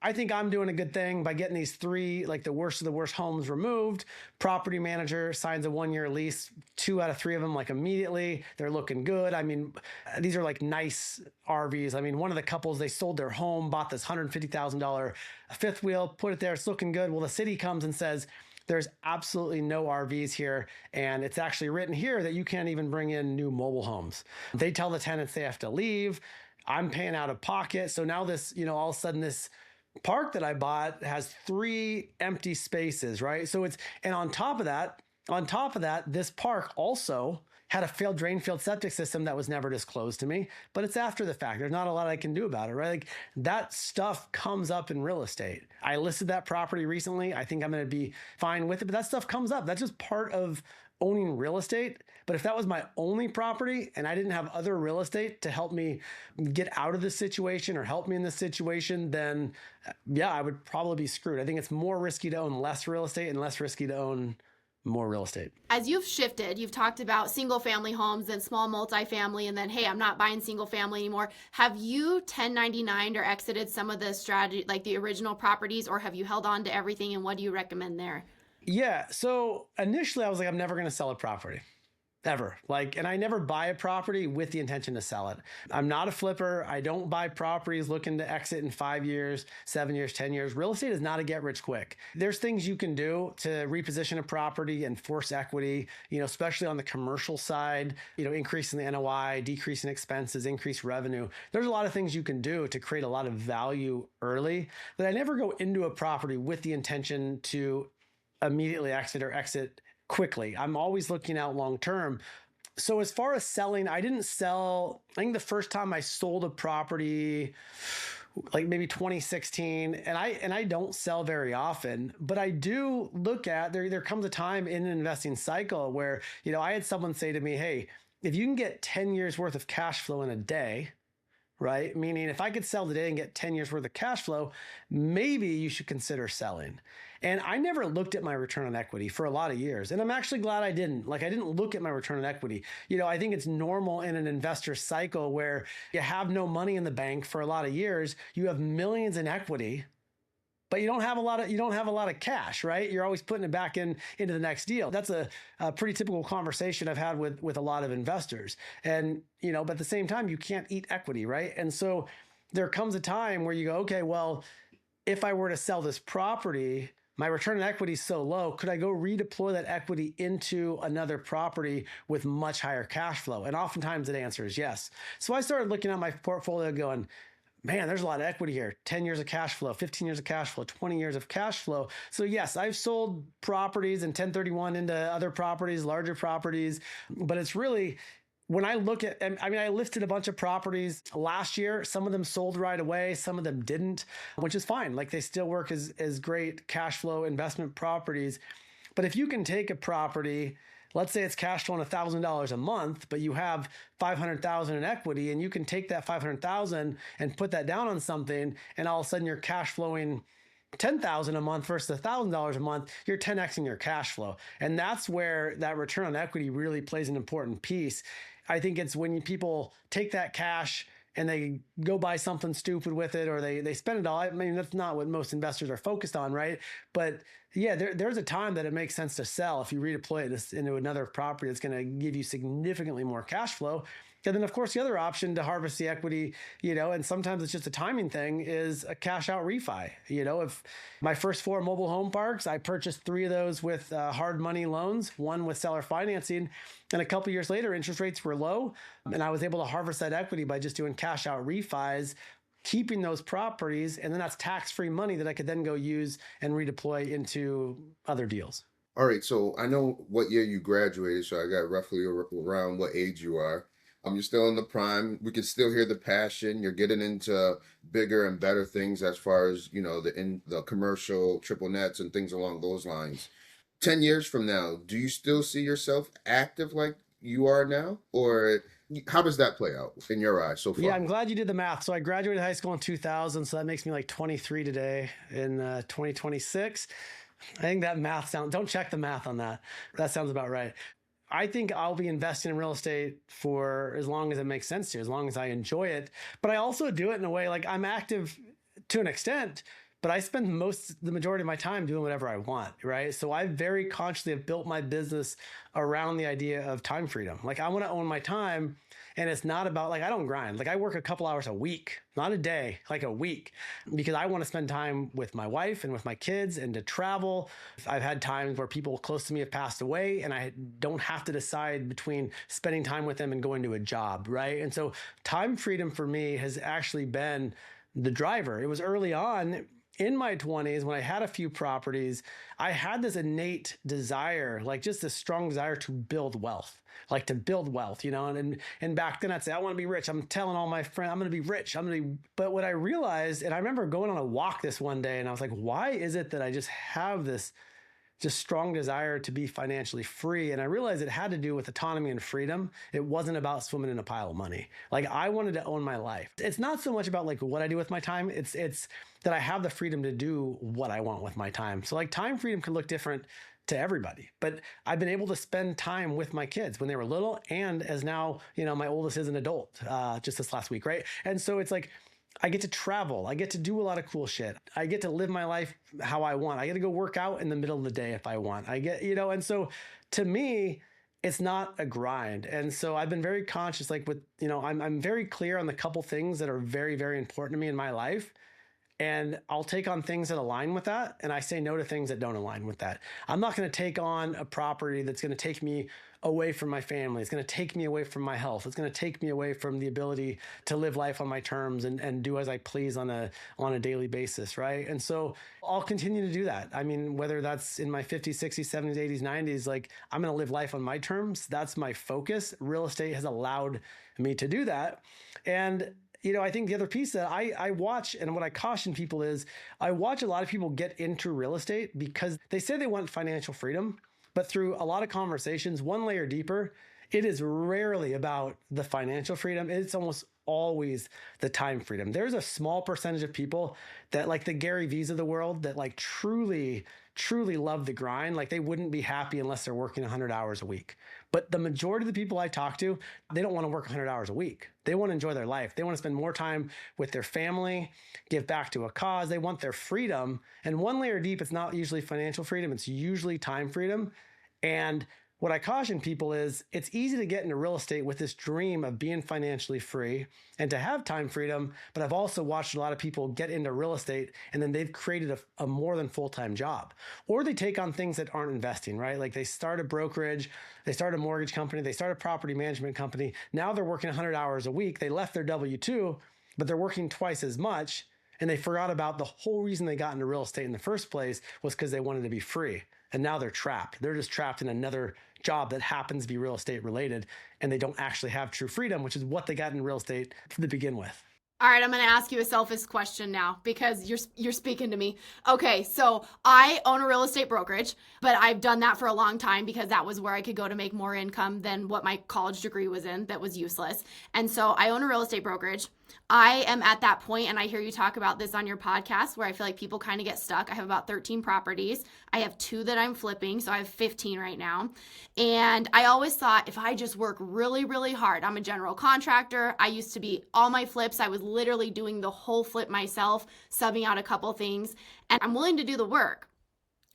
I think I'm doing a good thing by getting these 3, like the worst of the worst homes removed. Property manager signs a 1-year lease, 2 out of 3 of them like immediately. They're looking good. These are like nice RVs. One of the couples, they sold their home, bought this $150,000 fifth wheel, put it there. It's looking good. Well, the city comes and says, there's absolutely no RVs here. And it's actually written here that you can't even bring in new mobile homes. They tell the tenants they have to leave. I'm paying out of pocket. So now this, all of a sudden this park that I bought has 3 empty spaces, right? And on top of that, this park also had a failed field septic system that was never disclosed to me, but it's after the fact. There's not a lot I can do about it, right? Like, that stuff comes up in real estate. I listed that property recently. I think I'm going to be fine with it, but that stuff comes up. That's just part of owning real estate. But if that was my only property and I didn't have other real estate to help me get out of this situation or help me in this situation, then yeah, I would probably be screwed. I think it's more risky to own less real estate and less risky to own more real estate. As you've shifted, you've talked about single family homes and small multifamily, and then, hey, I'm not buying single family anymore. Have you 1099 or exited some of the strategy, like the original properties, or have you held on to everything, and what do you recommend there? Yeah. So initially I was like, I'm never going to sell a property. Ever. And I never buy a property with the intention to sell it. I'm not a flipper. I don't buy properties looking to exit in 5 years, 7 years, 10 years. Real estate is not a get rich quick. There's things you can do to reposition a property and force equity, especially on the commercial side, increasing the NOI, decreasing expenses, increase revenue. There's a lot of things you can do to create a lot of value early, but I never go into a property with the intention to immediately exit quickly. I'm always looking out long term. So as far as selling, I didn't sell. I think the first time I sold a property, like maybe 2016, and I don't sell very often, but I do look at there comes a time in an investing cycle where, I had someone say to me, hey, if you can get 10 years worth of cash flow in a day, right? Meaning if I could sell today and get 10 years worth of cash flow, maybe you should consider selling. And I never looked at my return on equity for a lot of years. And I'm actually glad I didn't. I didn't look at my return on equity. I think it's normal in an investor cycle where you have no money in the bank for a lot of years. You have millions in equity, but you don't have a lot of cash, right? You're always putting it back into the next deal. That's a pretty typical conversation I've had with a lot of investors. And, but at the same time, you can't eat equity, right? And so there comes a time where you go, okay, well, if I were to sell this property, my return on equity is so low, could I go redeploy that equity into another property with much higher cash flow? And oftentimes the answer is yes. So I started looking at my portfolio going, man, there's a lot of equity here. 10 years of cash flow, 15 years of cash flow, 20 years of cash flow. So yes, I've sold properties and 1031 into other properties, larger properties, but it's really, when I look at, I listed a bunch of properties last year. Some of them sold right away. Some of them didn't, which is fine. They still work as great cash flow investment properties. But if you can take a property, let's say it's cash flowing $1,000 a month, but you have $500,000 in equity, and you can take that $500,000 and put that down on something, and all of a sudden you're cash flowing $10,000 a month versus $1,000 a month, you're 10xing your cash flow. And that's where that return on equity really plays an important piece. I think it's when people take that cash and they go buy something stupid with it, or they spend it all. That's not what most investors are focused on, right? But yeah, there's a time that it makes sense to sell if you redeploy it into another property that's going to give you significantly more cash flow. And then, of course, the other option to harvest the equity, and sometimes it's just a timing thing, is a cash out refi. If my first 4 mobile home parks, I purchased 3 of those with hard money loans, 1 with seller financing. And a couple years later, interest rates were low, and I was able to harvest that equity by just doing cash out refis, keeping those properties. And then that's tax-free money that I could then go use and redeploy into other deals. All right. So I know what year you graduated, so I got roughly around what age you are. You're still in the prime. We can still hear the passion. You're getting into bigger and better things as far as, the commercial triple nets and things along those lines. 10 years from now, do you still see yourself active like you are now? Or how does that play out in your eyes so far? Yeah, I'm glad you did the math. So I graduated high school in 2000. So that makes me 23 today in 2026. I think that math don't check the math on that. That sounds about right. I think I'll be investing in real estate for as long as it makes sense to, as long as I enjoy it. But I also do it in a way I'm active to an extent, but I spend the majority of my time doing whatever I want, right? So I very consciously have built my business around the idea of time freedom. I want to own my time, and it's not about I don't grind. I work a couple hours a week, not a day, a week, because I want to spend time with my wife and with my kids and to travel. I've had times where people close to me have passed away, and I don't have to decide between spending time with them and going to a job, right? And so time freedom for me has actually been the driver. It was early on in my 20s, when I had a few properties, I had this innate desire, just this strong desire to build wealth, and back then I'd say, I want to be rich. I'm telling all my friends, I'm going to be rich. But what I realized, and I remember going on a walk this one day, and I was like, why is it that I just have this just strong desire to be financially free? And I realized it had to do with autonomy and freedom. It wasn't about swimming in a pile of money. I wanted to own my life. It's not so much about what I do with my time. It's that I have the freedom to do what I want with my time. So time freedom could look different to everybody. But I've been able to spend time with my kids when they were little, and as now, my oldest is an adult, just this last week, right? And so it's like, I get to travel. I get to do a lot of cool shit. I get to live my life how I want. I get to go work out in the middle of the day if I want. And so to me, it's not a grind. And so I've been very conscious, like I'm very clear on the couple things that are very, very important to me in my life. And I'll take on things that align with that. And I say no to things that don't align with that. I'm not going to take on a property that's going to take me away from my family. It's going to take me away from my health. It's going to take me away from the ability to live life on my terms and do as I please on a daily basis, right? And so I'll continue to do that. I mean, whether that's in my 50s, 60s, 70s, 80s, 90s, like I'm going to live life on my terms. That's my focus. Real estate has allowed me to do that. And I think the other piece that I watch, and what I caution people is, I watch a lot of people get into real estate because they say they want financial freedom, but through a lot of conversations, one layer deeper, it is rarely about the financial freedom. It's almost always the time freedom. There's a small percentage of people that, like the Gary V's of the world, that like truly love the grind. Like they wouldn't be happy unless they're working 100 hours a week. But the majority of the people I talk to, they don't want to work 100 hours a week. They want to enjoy their life. They want to spend more time with their family, give back to a cause. They want their freedom. And one layer deep, it's not usually financial freedom. It's usually time freedom. And what I caution people is it's easy to get into real estate with this dream of being financially free and to have time freedom. But I've also watched a lot of people get into real estate and then they've created a more than full-time job, or they take on things that aren't investing, right? Like they start a brokerage, they start a mortgage company, they start a property management company. Now they're working 100 hours a week. They left their W-2, but they're working twice as much. And they forgot about the whole reason they got into real estate in the first place was because they wanted to be free. And now they're trapped. They're just trapped in another job that happens to be real estate related, and they don't actually have true freedom, which is what they got in real estate to begin with. All right, I'm going to ask you a selfish question now because you're speaking to me. Okay, so I own a real estate brokerage, but I've done that for a long time because that was where I could go to make more income than what my college degree was in that was useless. And so I own a real estate brokerage. I am at that point, and I hear you talk about this on your podcast, where I feel like people kind of get stuck. I have about 13 properties. I have 2 that I'm flipping, so I have 15 right now. And I always thought if I just work really, really hard, I'm a general contractor. I used to be all my flips. I was literally doing the whole flip myself, subbing out a couple things, and I'm willing to do the work.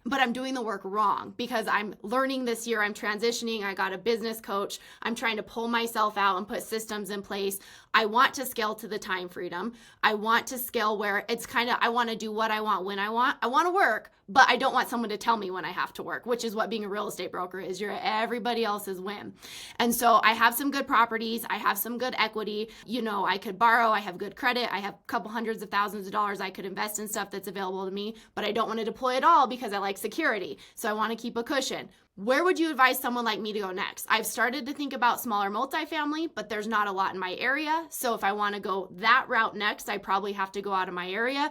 But I'm doing the work wrong because I'm learning this year. I'm transitioning. I got a business coach. I'm trying to pull myself out and put systems in place. I want to scale to the time freedom. I want to scale where it's kind of, I want to do what I want when I want. I want to work, but I don't want someone to tell me when I have to work, which is what being a real estate broker is. You're everybody else's whim. And so I have some good properties. I have some good equity. I could borrow. I have good credit. I have a couple hundreds of thousands of dollars I could invest in stuff that's available to me, but I don't want to deploy it all because I like security. So I want to keep a cushion. Where would you advise someone like me to go next? I've started to think about smaller multifamily, but there's not a lot in my area. So if I want to go that route next, I probably have to go out of my area.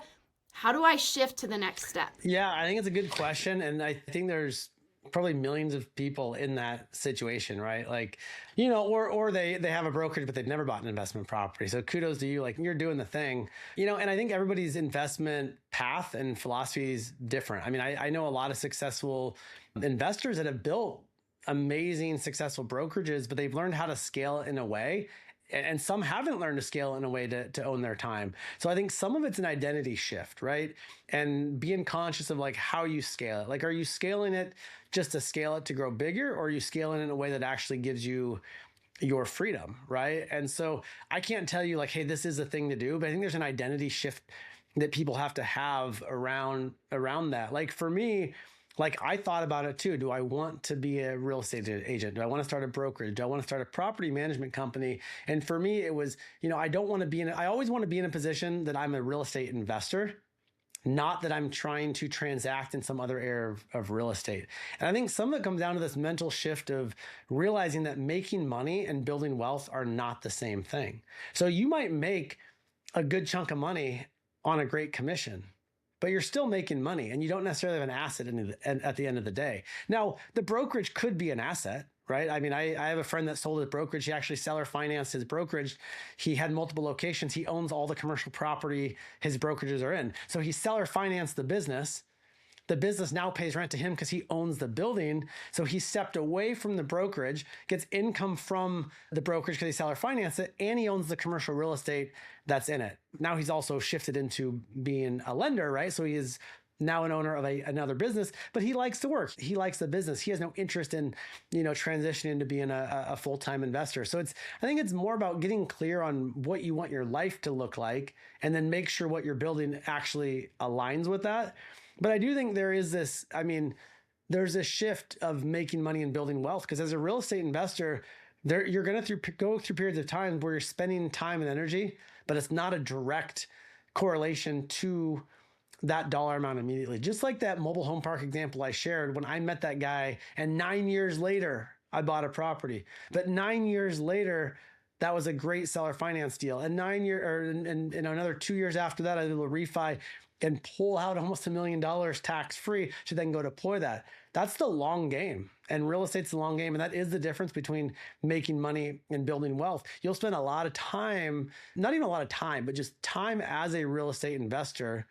How do I shift to the next step? Yeah, I think it's a good question. And I think there's probably millions of people in that situation, right? Like, or they have a brokerage, but they've never bought an investment property. So kudos to you. Like you're doing the thing, and I think everybody's investment path and philosophy is different. I mean, I know a lot of successful investors that have built amazing, successful brokerages, but they've learned how to scale in a way. And some haven't learned to scale in a way to own their time. So I think some of it's an identity shift, right? And being conscious of like how you scale it. Like, are you scaling it just to scale it to grow bigger, or are you scaling it in a way that actually gives you your freedom, right? And so I can't tell you like, hey, this is a thing to do, but I think there's an identity shift that people have to have around that. Like for me, like I thought about it too. Do I want to be a real estate agent? Do I want to start a brokerage? Do I want to start a property management company? And for me, it was, I don't want to be I always want to be in a position that I'm a real estate investor, not that I'm trying to transact in some other area of real estate. And I think some of it comes down to this mental shift of realizing that making money and building wealth are not the same thing. So you might make a good chunk of money on a great commission, but you're still making money and you don't necessarily have an asset at the end of the day. Now, the brokerage could be an asset, right? I mean, I have a friend that sold his brokerage. He actually seller financed his brokerage. He had multiple locations. He owns all the commercial property his brokerages are in. So he seller financed the business, the business now pays rent to him because he owns the building. So he stepped away from the brokerage, gets income from the brokerage because he seller finance it, and he owns the commercial real estate that's in it. Now he's also shifted into being a lender, right? So he is now an owner of another business, but he likes to work. He likes the business. He has no interest in, transitioning to being a full-time investor. So I think it's more about getting clear on what you want your life to look like, and then make sure what you're building actually aligns with that. But I do think there is this, there's a shift of making money and building wealth, because as a real estate investor, you're going to go through periods of time where you're spending time and energy, but it's not a direct correlation to that dollar amount immediately. Just like that mobile home park example I shared, when I met that guy and 9 years later, I bought a property. But 9 years later, that was a great seller finance deal. And another 2 years after that, I did a refi and pull out almost $1 million tax-free to then go deploy that. That's the long game. And real estate's the long game. And that is the difference between making money and building wealth. You'll spend a lot of time, not even a lot of time, but just time as a real estate investor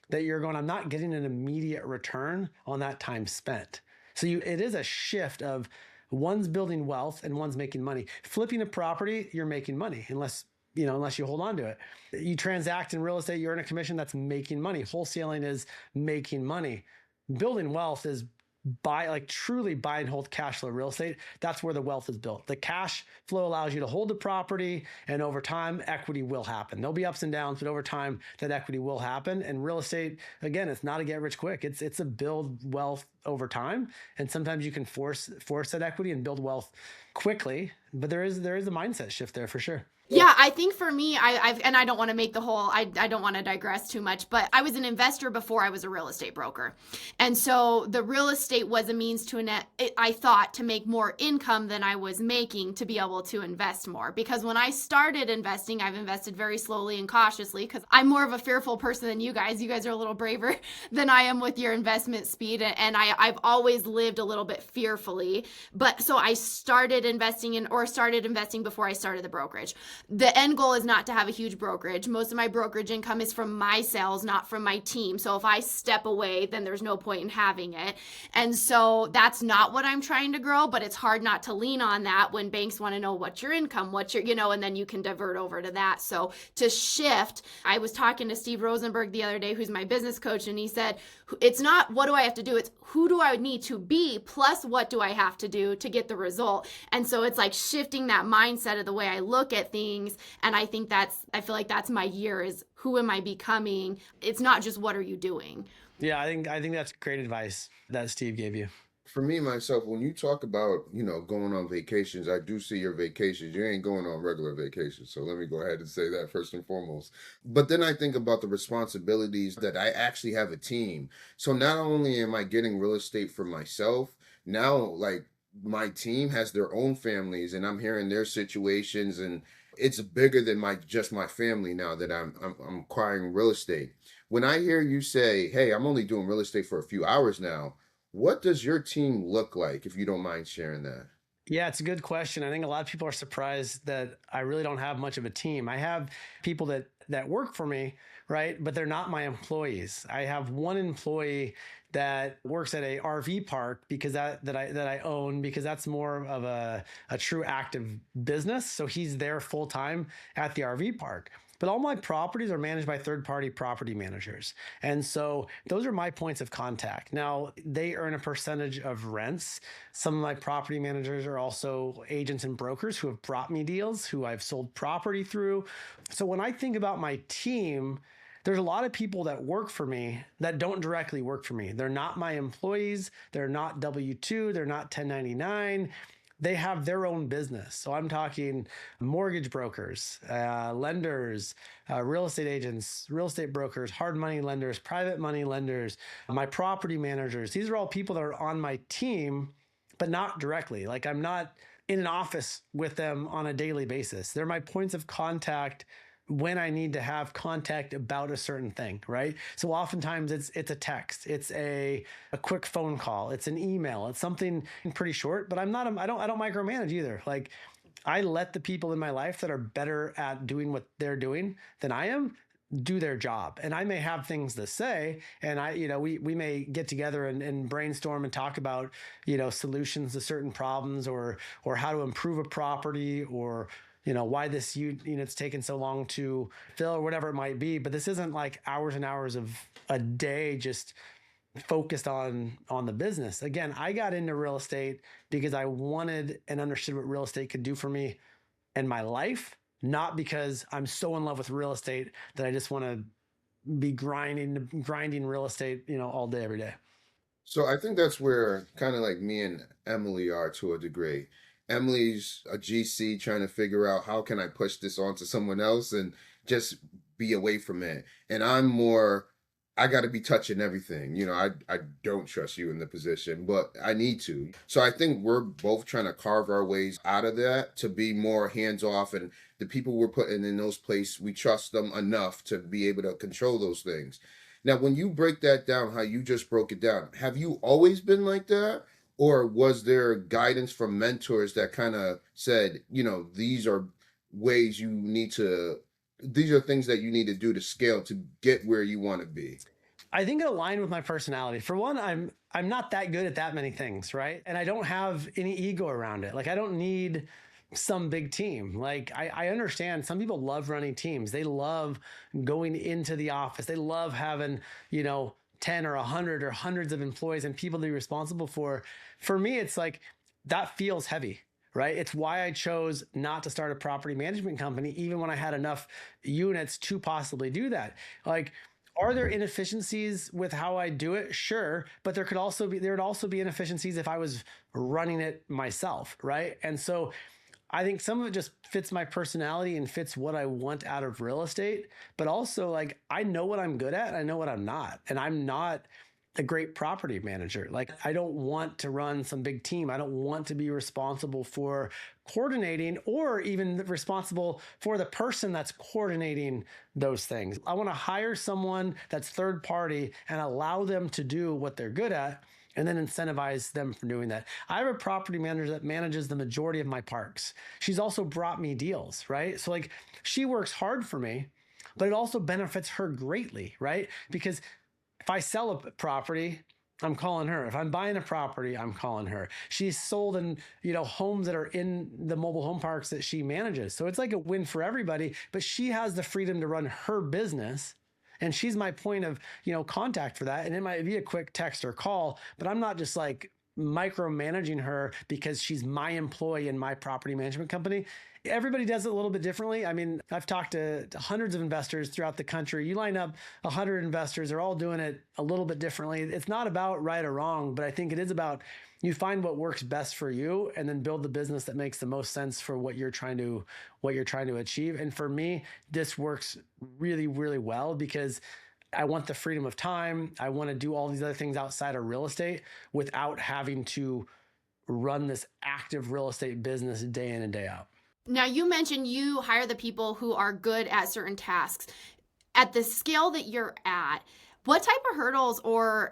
that you're going, I'm not getting an immediate return on that time spent. So it is a shift of one's building wealth and one's making money. Flipping a property, you're making money unless you hold on to it. You transact in real estate, you earn a commission, that's making money. Wholesaling is making money. Building wealth is truly buy and hold cash flow real estate. That's where the wealth is built. The cash flow allows you to hold the property, and over time, equity will happen. There'll be ups and downs, but over time, that equity will happen. And real estate, again, it's not a get rich quick. It's a build wealth over time. And sometimes you can force that equity and build wealth quickly. But there is a mindset shift there for sure. Yeah, I think for me, I don't want to make I don't want to digress too much, but I was an investor before I was a real estate broker. And so the real estate was a means I thought, to make more income than I was making to be able to invest more. Because when I started investing, I've invested very slowly and cautiously, because I'm more of a fearful person than you guys. You guys are a little braver than I am with your investment speed. And I've always lived a little bit fearfully. But so I started investing before I started the brokerage. The end goal is not to have a huge brokerage. Most of my brokerage income is from my sales, not from my team. So if I step away, then there's no point in having it. And so that's not what I'm trying to grow, but it's hard not to lean on that when banks want to know what's your income, and then you can divert over to that. So to shift, I was talking to Steve Rosenberg the other day, who's my business coach, and he said, it's not what do I have to do, it's who do I need to be, plus what do I have to do to get the result. And so it's like shifting that mindset of the way I look at things. And I feel like that's my year, is who am I becoming? It's not just what are you doing? Yeah, I think that's great advice that Steve gave you. For me, myself, when you talk about, going on vacations, I do see your vacations. You ain't going on regular vacations. So let me go ahead and say that first and foremost. But then I think about the responsibilities that I actually have a team. So not only am I getting real estate for myself, now like my team has their own families, and I'm hearing their situations, and it's bigger than just my family now that I'm acquiring real estate. When I hear you say, hey, I'm only doing real estate for a few hours now, what does your team look like, if you don't mind sharing that? Yeah, it's a good question. I think a lot of people are surprised that I really don't have much of a team. I have people that work for me, right? But they're not my employees. I have one employee that works at a RV park because that I own, because that's more of a true active business. So he's there full time at the RV park. But all my properties are managed by third-party property managers. And so those are my points of contact. Now, they earn a percentage of rents. Some of my property managers are also agents and brokers who have brought me deals, who I've sold property through. So when I think about my team, there's a lot of people that work for me that don't directly work for me. They're not my employees. They're not W-2. They're not 1099. They have their own business. So I'm talking mortgage brokers, lenders, real estate agents, real estate brokers, hard money lenders, private money lenders, my property managers. These are all people that are on my team, but not directly. Like, I'm not in an office with them on a daily basis. They're my points of contact when I need to have contact about a certain thing, right? So oftentimes it's a text, it's a quick phone call, it's an email, it's something pretty short. But I don't micromanage either. Like, I let the people in my life that are better at doing what they're doing than I am do their job. And I may have things to say, and we may get together and brainstorm and talk about, solutions to certain problems, or how to improve a property, or, why this unit's taken so long to fill, or whatever it might be. But this isn't like hours and hours of a day just focused on the business. Again, I got into real estate because I wanted and understood what real estate could do for me and my life, not because I'm so in love with real estate that I just want to be grinding real estate, all day, every day. So I think that's where kind of like me and Emily are to a degree. Emily's a GC trying to figure out how can I push this onto someone else and just be away from it. And I'm more, I got to be touching everything. I don't trust you in the position, but I need to. So I think we're both trying to carve our ways out of that to be more hands off. And the people we're putting in those places, we trust them enough to be able to control those things. Now, when you break that down, how you just broke it down, have you always been like that? Or was there guidance from mentors that kind of said, these are ways you need to, these are things that you need to do to scale to get where you want to be? I think it aligned with my personality. For one, I'm not that good at that many things, right? And I don't have any ego around it. Like, I don't need some big team. Like, I understand some people love running teams. They love going into the office. They love having, 10 or 100 or hundreds of employees and people to be responsible for. For me, it's like, that feels heavy, right? It's why I chose not to start a property management company, even when I had enough units to possibly do that. Like, are there inefficiencies with how I do it? Sure. But there would also be inefficiencies if I was running it myself, right? And so I think some of it just fits my personality and fits what I want out of real estate. But also, like, I know what I'm good at and I know what I'm not. And I'm not a great property manager. Like, I don't want to run some big team. I don't want to be responsible for coordinating or even responsible for the person that's coordinating those things. I want to hire someone that's third party and allow them to do what they're good at, and then incentivize them for doing that. I have a property manager that manages the majority of my parks. She's also brought me deals, right? So, like, she works hard for me, but it also benefits her greatly, right? Because if I sell a property, I'm calling her. If I'm buying a property, I'm calling her. She's sold in, homes that are in the mobile home parks that she manages. So it's like a win for everybody, but she has the freedom to run her business. And she's my point of, contact for that. And it might be a quick text or call, but I'm not just like micromanaging her because she's my employee in my property management company. Everybody does it a little bit differently. I mean, I've talked to hundreds of investors throughout the country. You line up 100 investors, they're all doing it a little bit differently. It's not about right or wrong, but I think it is about you find what works best for you and then build the business that makes the most sense for what you're trying to achieve. And for me, this works really, really well because I want the freedom of time. I want to do all these other things outside of real estate without having to run this active real estate business day in and day out. Now, you mentioned you hire the people who are good at certain tasks. At the scale that you're at, what type of hurdles or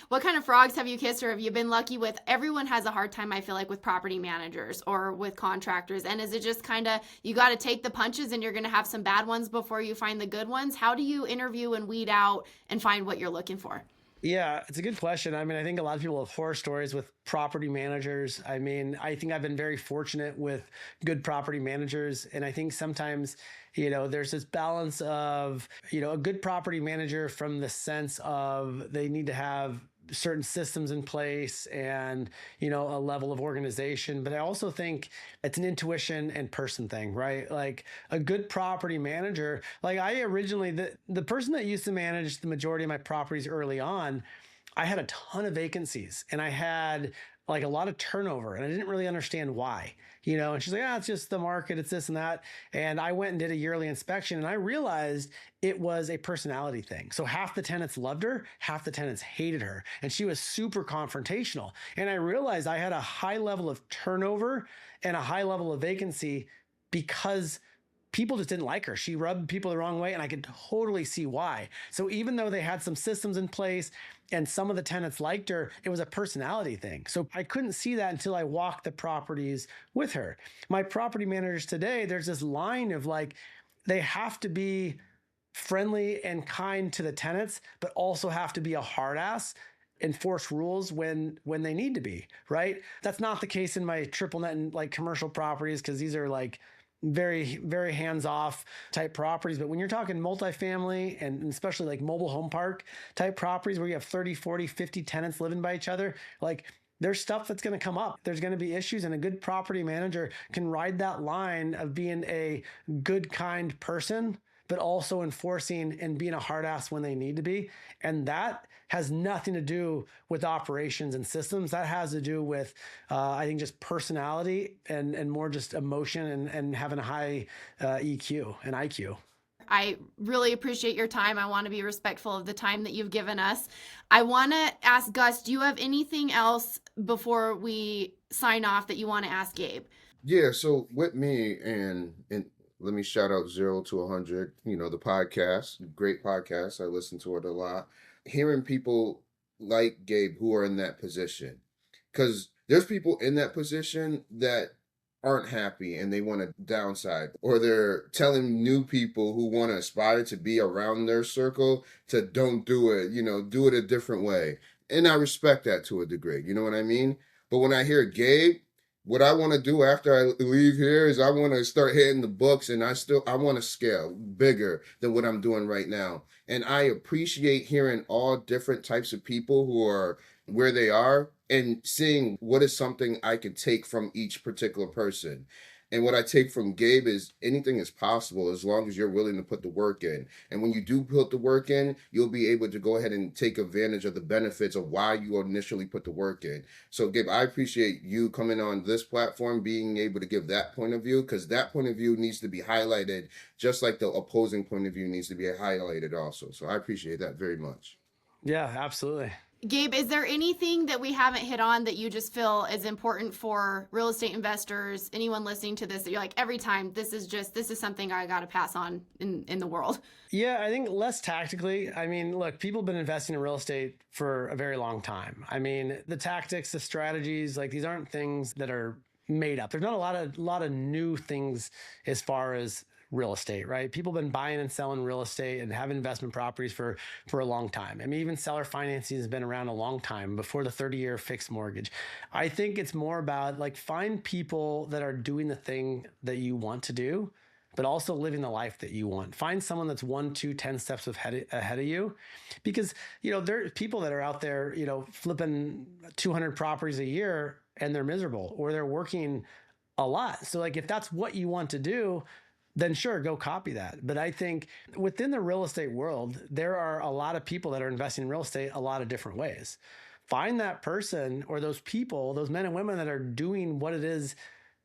what kind of frogs have you kissed or have you been lucky with? Everyone has a hard time, I feel like, with property managers or with contractors. And is it just kind of, you got to take the punches and you're going to have some bad ones before you find the good ones? How do you interview and weed out and find what you're looking for? Yeah, it's a good question. I mean, I think a lot of people have horror stories with property managers. I mean, I think I've been very fortunate with good property managers. And I think sometimes, there's this balance of, a good property manager from the sense of they need to have certain systems in place and, a level of organization. But I also think it's an intuition and person thing, right? Like a good property manager, like I originally, the person that used to manage the majority of my properties early on, I had a ton of vacancies and I had like a lot of turnover and I didn't really understand why, and she's like, it's just the market, it's this and that. And I went and did a yearly inspection and I realized it was a personality thing. So half the tenants loved her, half the tenants hated her. And she was super confrontational. And I realized I had a high level of turnover and a high level of vacancy because people just didn't like her. She rubbed people the wrong way, and I could totally see why. So even though they had some systems in place and some of the tenants liked her, it was a personality thing. So I couldn't see that until I walked the properties with her. My property managers today, there's this line of like, they have to be friendly and kind to the tenants, but also have to be a hard ass, enforce rules when they need to be, right? That's not the case in my triple net and like commercial properties, because these are like very, very hands-off type properties. But when you're talking multifamily and especially like mobile home park type properties where you have 30, 40, 50 tenants living by each other, like there's stuff that's going to come up. There's going to be issues, and a good property manager can ride that line of being a good, kind person, but also enforcing and being a hard ass when they need to be. And that has nothing to do with operations and systems. That has to do with, I think, just personality and more just emotion and having a high EQ and IQ. I really appreciate your time. I want to be respectful of the time that you've given us. I want to ask Gus, do you have anything else before we sign off that you want to ask Gabe? Yeah, so with me, and let me shout out 0 to 100, the podcast, great podcast. I listen to it a lot. Hearing people like Gabe who are in that position, because there's people in that position that aren't happy and they want to downside, or they're telling new people who want to aspire to be around their circle to don't do it, do it a different way. And I respect that to a degree, you know what I mean? But when I hear Gabe, what I want to do after I leave here is I want to start hitting the books, and I want to scale bigger than what I'm doing right now. And I appreciate hearing all different types of people who are where they are and seeing what is something I can take from each particular person. And what I take from Gabe is anything is possible as long as you're willing to put the work in. And when you do put the work in, you'll be able to go ahead and take advantage of the benefits of why you initially put the work in. So Gabe, I appreciate you coming on this platform, being able to give that point of view, because that point of view needs to be highlighted, just like the opposing point of view needs to be highlighted also. So I appreciate that very much. Yeah, absolutely. Gabe, is there anything that we haven't hit on that you just feel is important for real estate investors, anyone listening to this, that you're like, every time this is something I got to pass on in the world? Yeah, I think less tactically. I mean, look, people have been investing in real estate for a very long time. I mean, the tactics, the strategies, like these aren't things that are made up. There's not a lot of new things as far as real estate, right? People have been buying and selling real estate and having investment properties for a long time. I mean, even seller financing has been around a long time, before the 30-year fixed mortgage. I think it's more about like find people that are doing the thing that you want to do, but also living the life that you want. Find someone that's 1, 2, 10 steps ahead of you, because, there are people that are out there, flipping 200 properties a year and they're miserable, or they're working a lot. So like, if that's what you want to do, then sure, go copy that. But I think within the real estate world, there are a lot of people that are investing in real estate a lot of different ways. Find that person or those people, those men and women that are doing what it is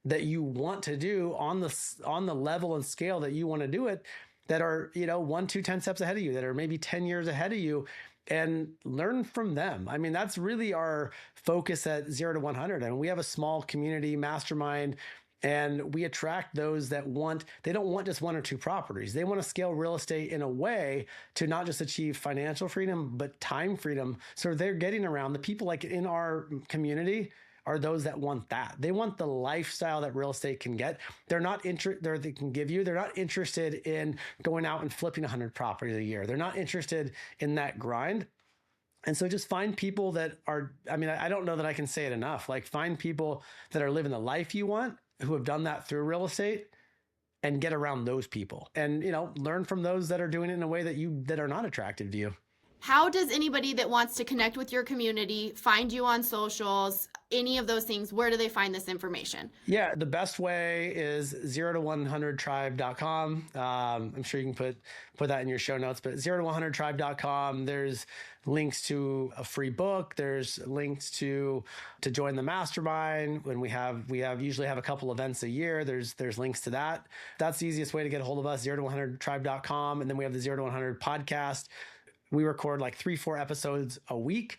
that you want to do on the level and scale that you want to do it, that are, 1, 2, 10 steps ahead of you, that are maybe 10 years ahead of you, and learn from them. I mean, that's really our focus at 0 to 100. I mean, we have a small community mastermind, and we attract those that they don't want just 1 or 2 properties. They want to scale real estate in a way to not just achieve financial freedom, but time freedom. So they're getting around the people like in our community are those that want that. They want the lifestyle that real estate can get. They're not they can give you. They're not interested in going out and flipping 100 properties a year. They're not interested in that grind. And so just find people that are, I don't know that I can say it enough. Like, find people that are living the life you want, who have done that through real estate, and get around those people and, learn from those that are doing it in a way that are not attractive to you. How does anybody that wants to connect with your community find you on socials, any of those things? Where do they find this information? Yeah, the best way is 0to100tribe.com. I'm sure you can put that in your show notes, but 0to100tribe.com. There's links to a free book. There's links to join the mastermind. When we usually have a couple events a year. There's links to that. That's the easiest way to get a hold of us, 0to100tribe.com. And then we have the 0 to 100 podcast. We record like 3-4 episodes a week.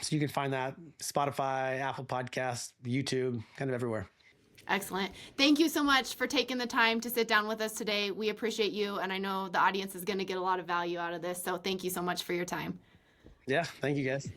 So you can find that Spotify, Apple Podcasts, YouTube, kind of everywhere. Excellent. Thank you so much for taking the time to sit down with us today. We appreciate you, and I know the audience is going to get a lot of value out of this. So thank you so much for your time. Yeah, thank you guys.